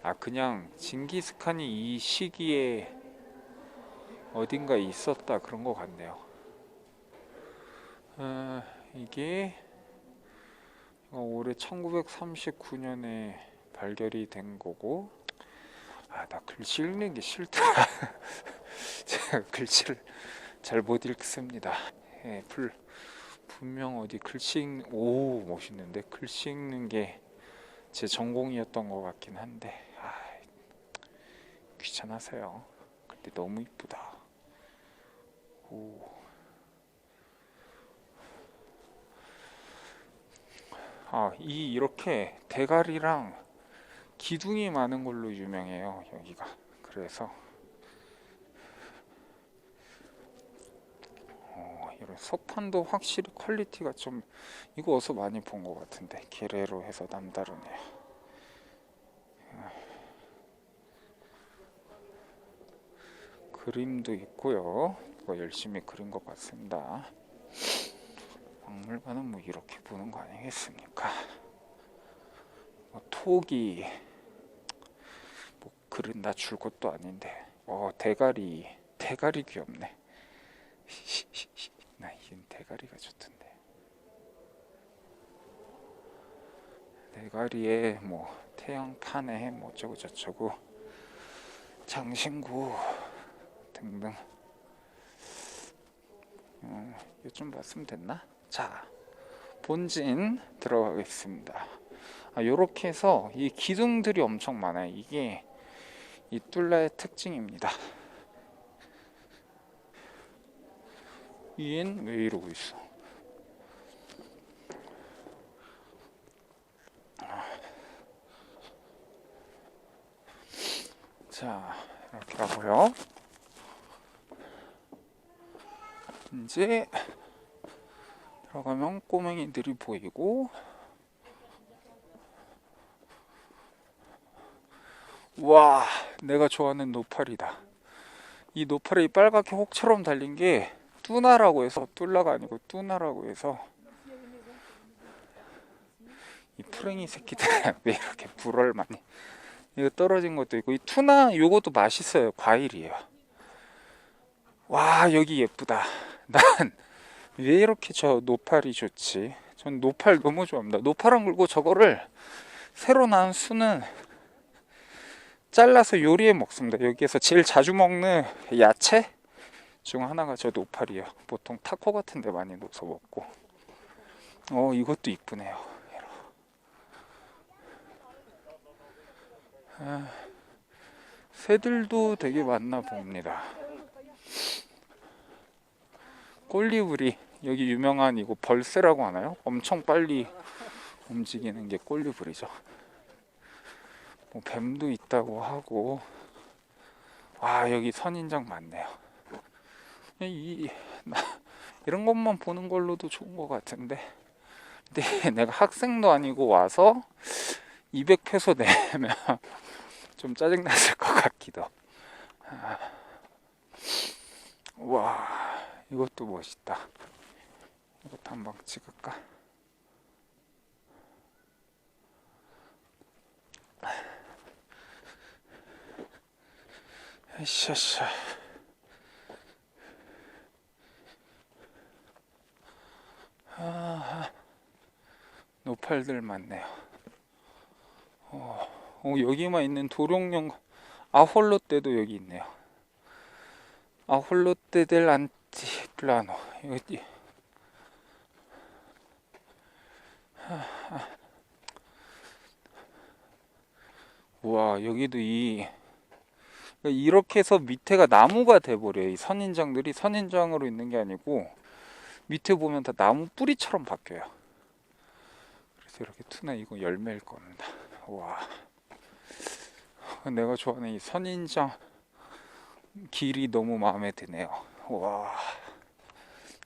아, 그냥 징기스칸이 이 시기에 어딘가 있었다 그런 것 같네요. 이게 올해 1939년에 발견이 된 거고. 아, 나 글씨 읽는 게 싫다. 제가 글씨를 잘 못 읽습니다. 예, 분명 어디 글씨 읽는, 오, 멋있는데 글씨 읽는 게 제 전공이었던 것 같긴 한데, 아, 귀찮아서요. 근데 너무 이쁘다. 오. 아, 이렇게 대가리랑 기둥이 많은 걸로 유명해요, 여기가. 그래서 이런 석판도 확실히 퀄리티가 좀, 이거 어디서 많이 본 것 같은데, 게레로 해서 남다르네요. 그림도 있고요. 누가 열심히 그린 것 같습니다. 박물관은 뭐 이렇게 보는 거 아니겠습니까? 뭐 톡이 뭐 그린다 줄 것도 아닌데, 대가리 귀엽네. 나 이건 대가리가 좋던데. 대가리에 뭐 태양판에 뭐 어쩌고 저쩌고 장신구 등등. 이거 좀 봤으면 됐나? 자, 본진 들어가겠습니다. 요렇게 해서 이 기둥들이 엄청 많아요. 이게 이 뚫라의 특징입니다. 얘는 왜 이러고 있어? 자, 이렇게 하고요. 이제 들어가면 꼬맹이들이 보이고, 와, 내가 좋아하는 노팔이다. 이 노팔이 빨갛게 혹처럼 달린 게 뚜나라고 해서, 뚫라가 아니고 뚜나라고 해서, 이 프랭이 새끼들 왜 이렇게 불을 많이. 이거 떨어진 것도 있고, 이 투나 요것도 맛있어요. 과일이에요. 와, 여기 예쁘다. 난 왜 이렇게 저 노팔이 좋지? 전 노팔 너무 좋아합니다. 노팔 안 굴고 저거를 새로 나온 수는 잘라서 요리해 먹습니다. 여기에서 제일 자주 먹는 야채 중 하나가 저 노팔이에요. 보통 타코 같은 데 많이 넣어서 먹고. 이것도 이쁘네요. 새들도 되게 많나 봅니다. 꼴리브리, 여기 유명한 이거 벌새라고 하나요? 엄청 빨리 움직이는 게 꼴리브리죠. 뭐 뱀도 있다고 하고. 와, 여기 선인장 많네요. 이런 것만 보는 걸로도 좋은 것 같은데, 근데 내가 학생도 아니고 와서 200페소 내면 좀 짜증났을 것 같기도. 와, 이것도 멋있다. 이것도 한번 찍을까? 으쌰으쌰. 노팔들 많네요. 여기만 있는 도룡령 아홀로떼도 여기 있네요. 아홀로떼 델 안티플라노. 여기 우와, 여기도 이렇게 해서 밑에가 나무가 돼버려요. 이 선인장들이 선인장으로 있는 게 아니고 밑에 보면 다 나무 뿌리처럼 바뀌어요. 그래서 이렇게 투나 이거 열매일 겁니다. 와, 내가 좋아하는 이 선인장 길이 너무 마음에 드네요. 와,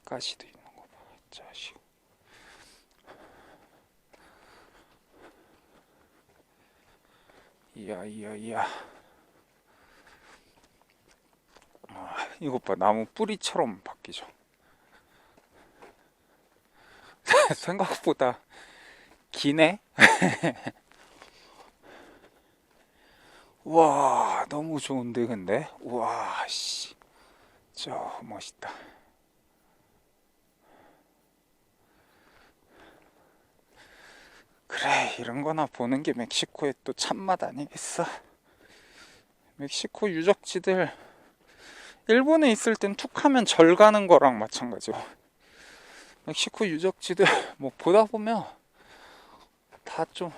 가시도 있는 거 봐. 자식. 이야. 이것 봐, 나무 뿌리처럼 바뀌죠. 생각보다 기네. 와, 너무 좋은데 근데. 와, 씨, 저 멋있다. 그래, 이런 거나 보는 게 멕시코의 또 참맛 아니겠어. 멕시코 유적지들 일본에 있을 땐 툭 하면 절 가는 거랑 마찬가지고, 멕시코 유적지들 뭐 보다 보면 다 좀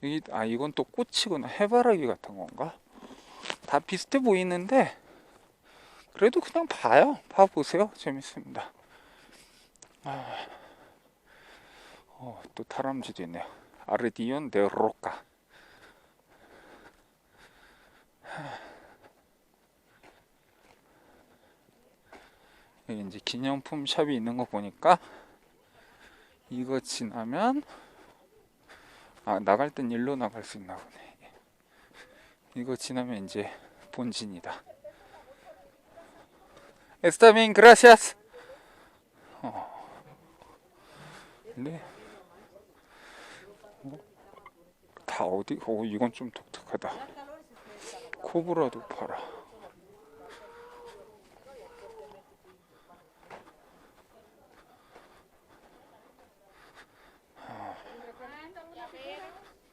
이건 또 꽃이구나. 해바라기 같은 건가? 다 비슷해 보이는데 그래도 그냥 봐보세요. 재밌습니다. 또 다람쥐도 있네요. 아르디온 데 로카. 여기 이제 기념품 샵이 있는 거 보니까 이거 지나면 나갈 땐 일로 나갈 수 있나 보네. 이거 지나면 이제 본진이다. Está bien, gracias. 네. 다 어디? 이건 좀 독특하다. 코브라도 팔아.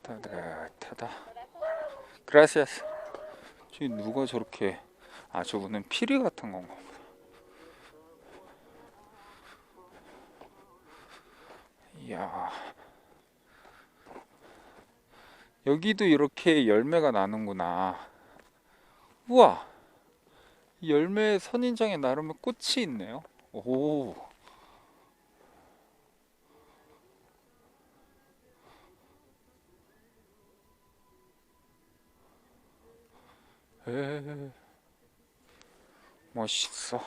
따뜻하다. Gracias. 저기 누가 저렇게 저거는 피리 같은 건가 보다. 이야. 여기도 이렇게 열매가 나는구나. 우와. 이 열매 선인장에 나름의 꽃이 있네요. 오. 멋있어.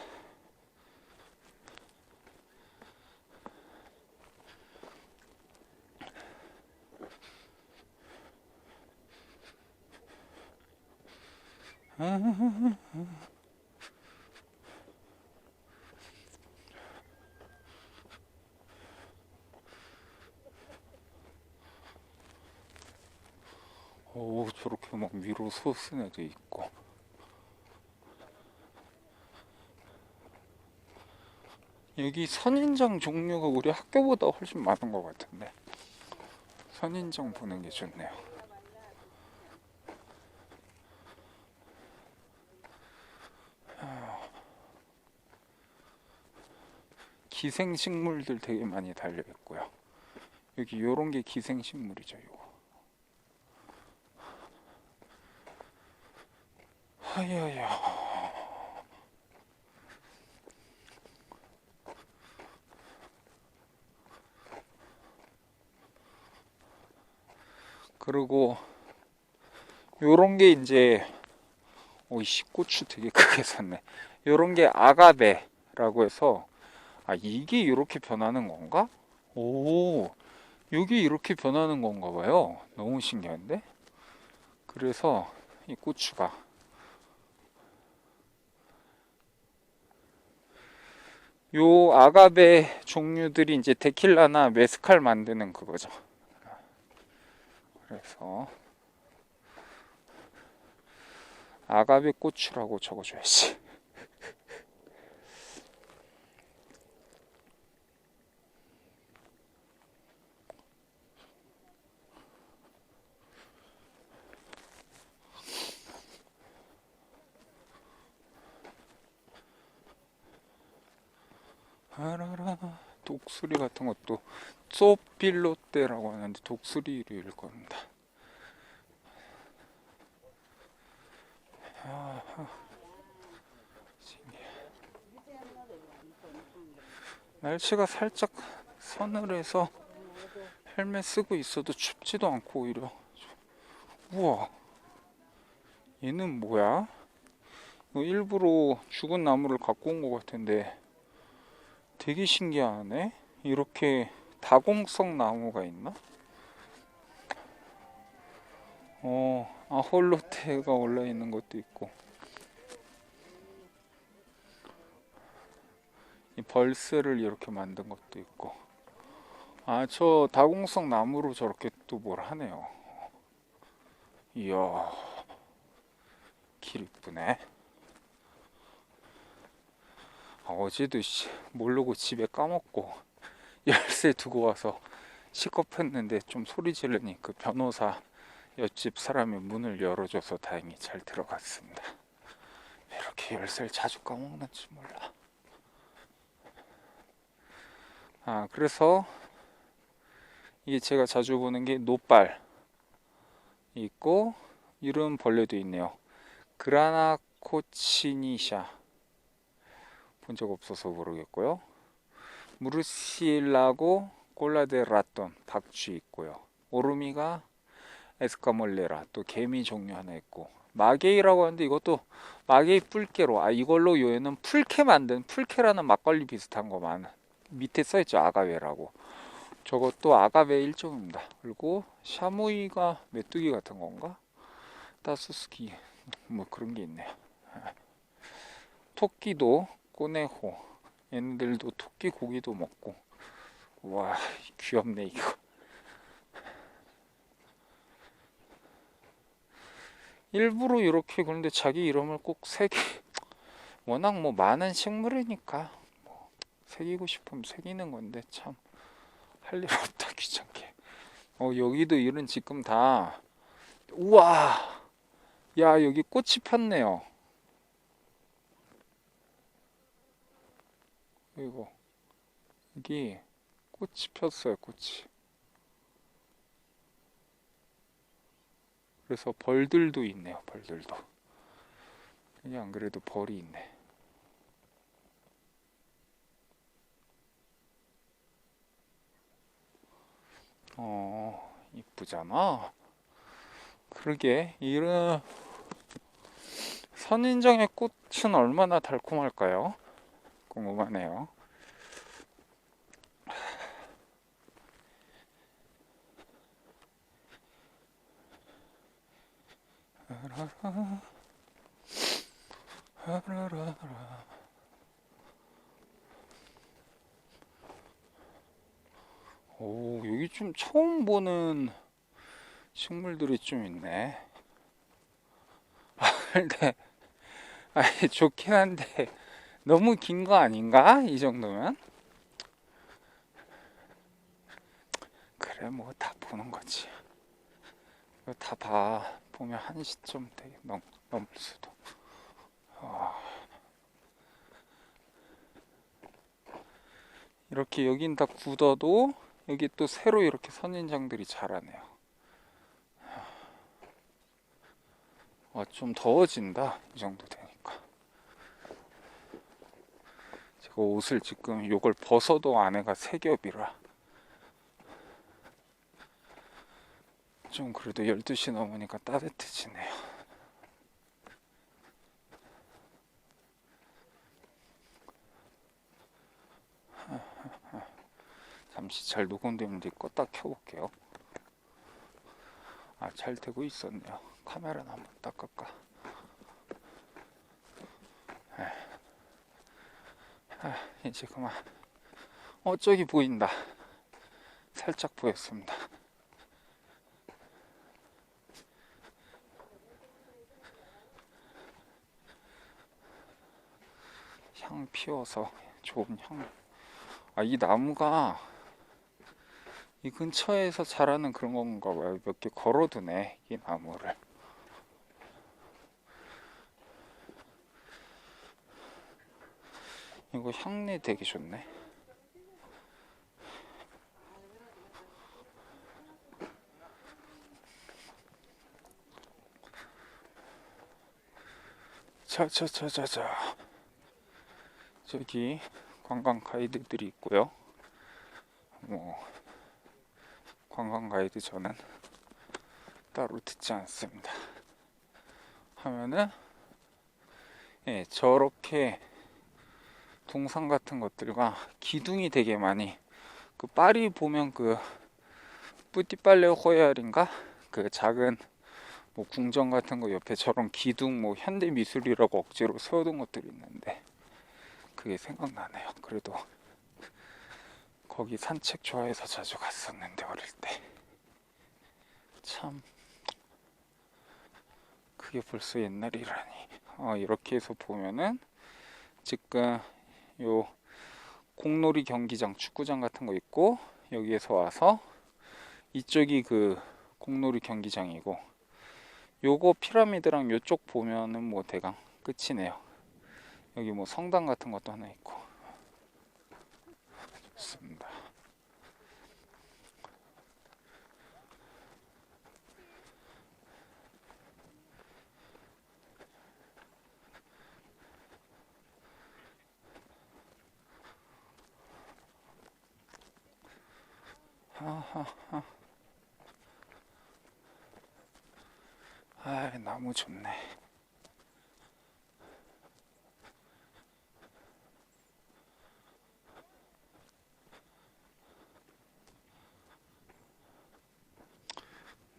오, 저렇게 막 위로 솟은 애도 있고. 여기 선인장 종류가 우리 학교보다 훨씬 많은 것 같은데. 선인장 보는 게 좋네요. 기생식물들 되게 많이 달려 있고요. 여기 요런 게 기생식물이죠, 요거. 하야야. 그리고 요런 게 이제 오이씨 고추 되게 크게 샀네. 요런 게 아가베라고 해서 이게 이렇게 변하는 건가? 오, 여기 이렇게 변하는 건가 봐요. 너무 신기한데? 그래서 이 고추가 요 아가베 종류들이 이제 데킬라나 메스칼 만드는 그거죠. 그래서 아가베 고추라고 적어줘야지. 독수리 같은 것도 소필로떼라고 하는데 독수리일 겁니다. 날씨가 살짝 서늘해서 헬멧 쓰고 있어도 춥지도 않고 오히려. 우와, 얘는 뭐야? 이거 일부러 죽은 나무를 갖고 온 것 같은데 되게 신기하네. 이렇게 다공성 나무가 있나? 아홀로테가 올라 있는 것도 있고, 이 벌새를 이렇게 만든 것도 있고. 저 다공성 나무로 저렇게 또 뭘 하네요. 이야, 길 이쁘네. 어제도 모르고 집에 까먹고 열쇠 두고 와서 시겁했는데 좀 소리 지르니 그 변호사 옆집 사람이 문을 열어줘서 다행히 잘 들어갔습니다. 왜 이렇게 열쇠를 자주 까먹는지 몰라. 그래서 이게 제가 자주 보는 게 노빨 있고, 이런 벌레도 있네요. 그라나코치니샤, 본 적 없어서 모르겠고요. 무르시엘라고 꼴라데라톤 박쥐 있고요. 오르미가 에스카몰레라, 또 개미 종류 하나 있고, 마게이라고 하는데 이것도 마게이 뿔개로, 이걸로 얘는 풀케 만든, 풀케라는 막걸리 비슷한 거만 밑에 써있죠. 아가베라고. 저것도 아가베 일종입니다. 그리고 샤무이가 메뚜기 같은 건가? 따스스키 뭐 그런 게 있네요. 토끼도 꼬네호, 얘네들도 토끼 고기도 먹고. 와, 귀엽네 이거. 일부러 이렇게, 그런데 자기 이름을 꼭 새기, 워낙 뭐 많은 식물이니까 뭐 새기고 싶으면 새기는 건데 참 할 일 없다, 귀찮게. 여기도 이런 지금 다, 우와, 야, 여기 꽃이 폈네요. 이거, 여기 꽃이 폈어요, 꽃이. 그래서 벌들도 있네요, 벌들도. 여기 안 그래도 벌이 있네. 이쁘잖아. 그러게, 이런 선인장의 꽃은 얼마나 달콤할까요? 궁금하네요. 오, 여기 좀 처음 보는 식물들이 좀 있네. 근데 좋긴 한데 너무 긴 거 아닌가? 이 정도면? 그래, 뭐 다 보는 거지. 이거 다 보면 한 시점 되게 넘을 수도. 이렇게 여긴 다 굳어도 여기 또 새로 이렇게 선인장들이 자라네요. 좀 더워진다, 이 정도 되니까. 제가 옷을 지금 요걸 벗어도 안에가 세 겹이라 좀 그래도 12시 넘으니까 따뜻해지네요. 잠시 잘 녹음되는데 껐다 켜볼게요. 잘 되고 있었네요. 카메라는 한번 닦을까. 이제 그만. 저기 보인다. 살짝 보였습니다. 향 피워서 좋은 향. 이 나무가 이 근처에서 자라는 그런 건가 봐요. 몇 개 걸어두네, 이 나무를. 이거 향내 되게 좋네. 자자자자자. 저기 관광 가이드들이 있고요. 뭐 관광 가이드 저는 따로 듣지 않습니다. 하면은 저렇게 동상 같은 것들과 기둥이 되게 많이, 그 파리 보면 그 뿌띠빨레 호얄인가, 그 작은 뭐 궁전 같은 거 옆에 저런 기둥, 뭐 현대 미술이라고 억지로 세워둔 것들이 있는데 그게 생각나네요. 그래도 거기 산책 좋아해서 자주 갔었는데, 어릴 때. 참 그게 벌써 옛날이라니. 이렇게 해서 보면은 지금 요 공놀이 경기장, 축구장 같은 거 있고, 여기에서 와서 이쪽이 그 공놀이 경기장이고, 요거 피라미드랑 요쪽 보면은 뭐 대강 끝이네요. 여기 뭐 성당 같은 것도 하나 있고. 좋습니다. 아, 나무 좋네.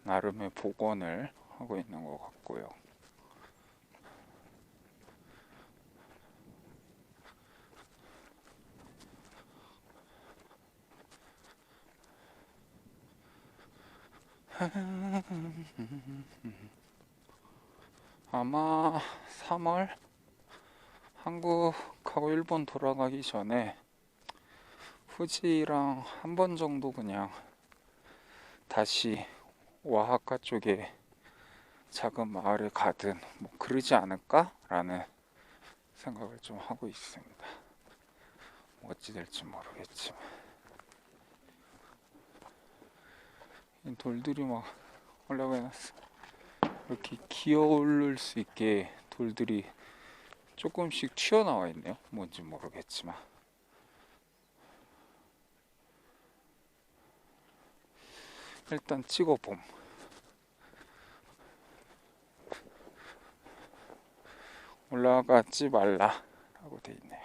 나름의 복원을 하고 있는 것 같고요. 아마 3월 한국하고 일본 돌아가기 전에 후지랑 한 번 정도 그냥 다시 오아하카 쪽에 작은 마을에 가든 뭐 그러지 않을까라는 생각을 좀 하고 있습니다. 어찌 될지 모르겠지만 이 돌들이 막 올라가놨어. 이렇게 기어 오를 수 있게 돌들이 조금씩 튀어나와 있네요. 뭔지 모르겠지만 일단 찍어봄. 올라가지 말라 라고 돼 있네요.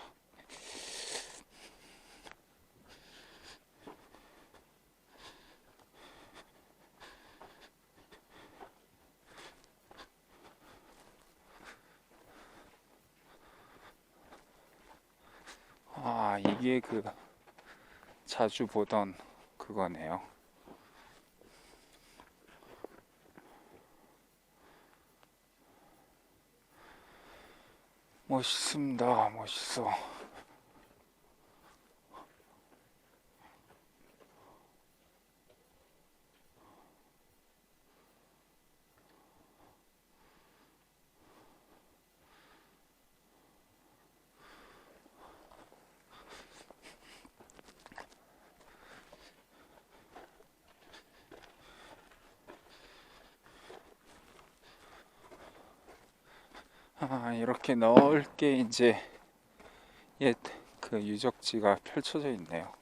아, 이게 그 자주 보던 그거네요. 멋있습니다. 멋있어. 아, 이렇게 넓게 이제 옛 그 유적지가 펼쳐져 있네요.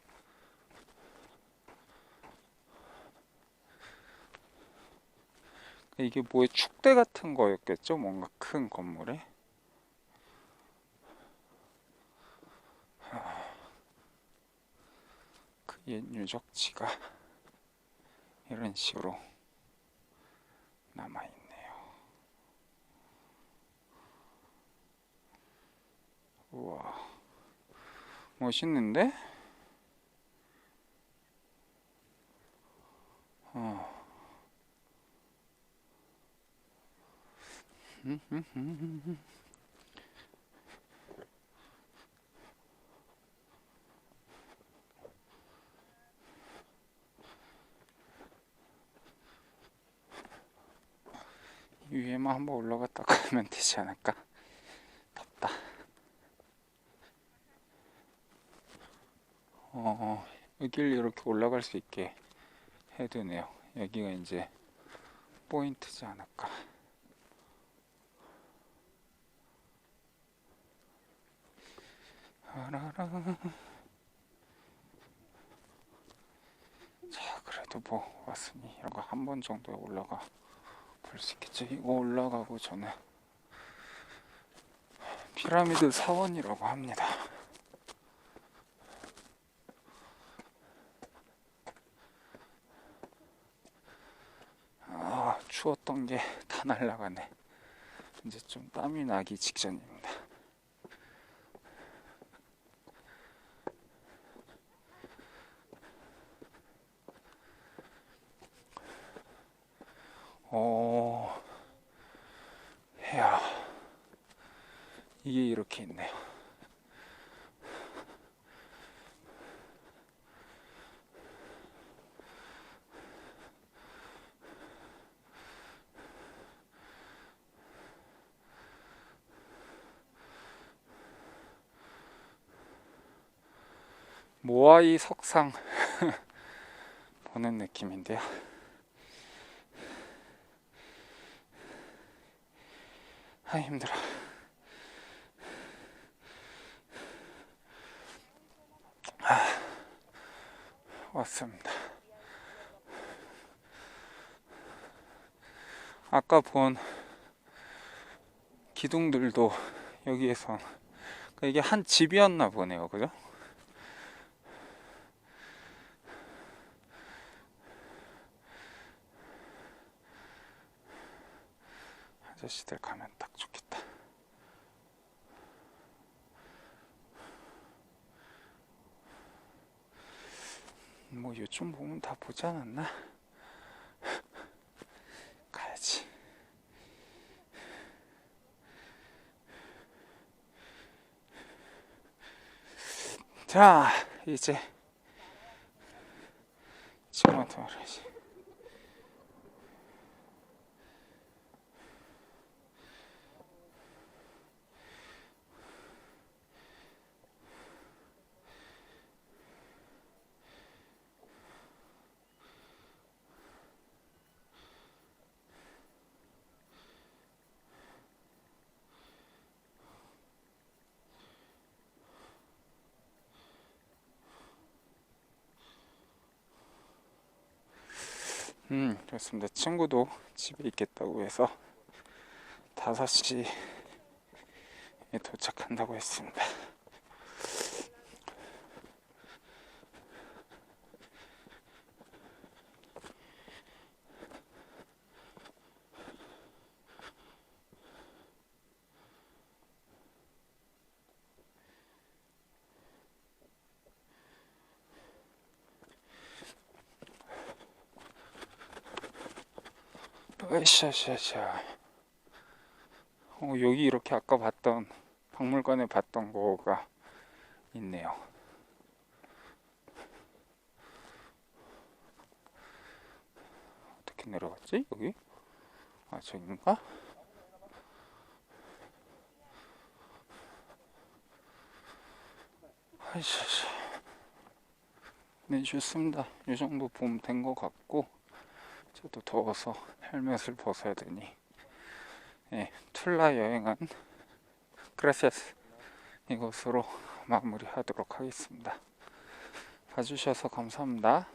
이게 뭐의 축대 같은 거였겠죠? 뭔가 큰 건물에. 그 옛 유적지가 이런 식으로 남아있네요. 우와, 멋있는데? 어. 위에만 한번 올라갔다 가면 되지 않을까? 덥다. 여길 이렇게 올라갈 수 있게 해두네요. 여기가 이제 포인트지 않을까? 자, 그래도 뭐 왔으니 이런 거 한 번 정도에 올라가 볼 수 있겠죠. 이거 올라가고 저는 피라미드 사원이라고 합니다. 아, 추웠던 게 다 날아가네. 이제 좀 땀이 나기 직전입니다. 이야, 이게 이렇게 있네요. 모아이 석상 보는 느낌인데요. 아, 힘들어. 왔습니다. 아까 본 기둥들도 여기에서 이게 한 집이었나 보네요. 그죠? 아저씨들 가면 딱 좋겠다. 뭐 요즘 보면 다 보지 않았나? 가야지. 자, 이제 지금부터 말하지. 좋습니다. 친구도 집에 있겠다고 해서 5시에 도착한다고 했습니다. 으쌰. 여기 이렇게 아까 봤던 박물관에 봤던 거가 있네요. 어떻게 내려갔지? 여기? 아, 저긴가? 으쌰. 네, 좋습니다. 이 정도 보면 된 것 같고, 저도 더워서 헬멧을 벗어야 되니, 네, 툴라 여행은 그라시아스 이것으로 마무리하도록 하겠습니다. 봐주셔서 감사합니다.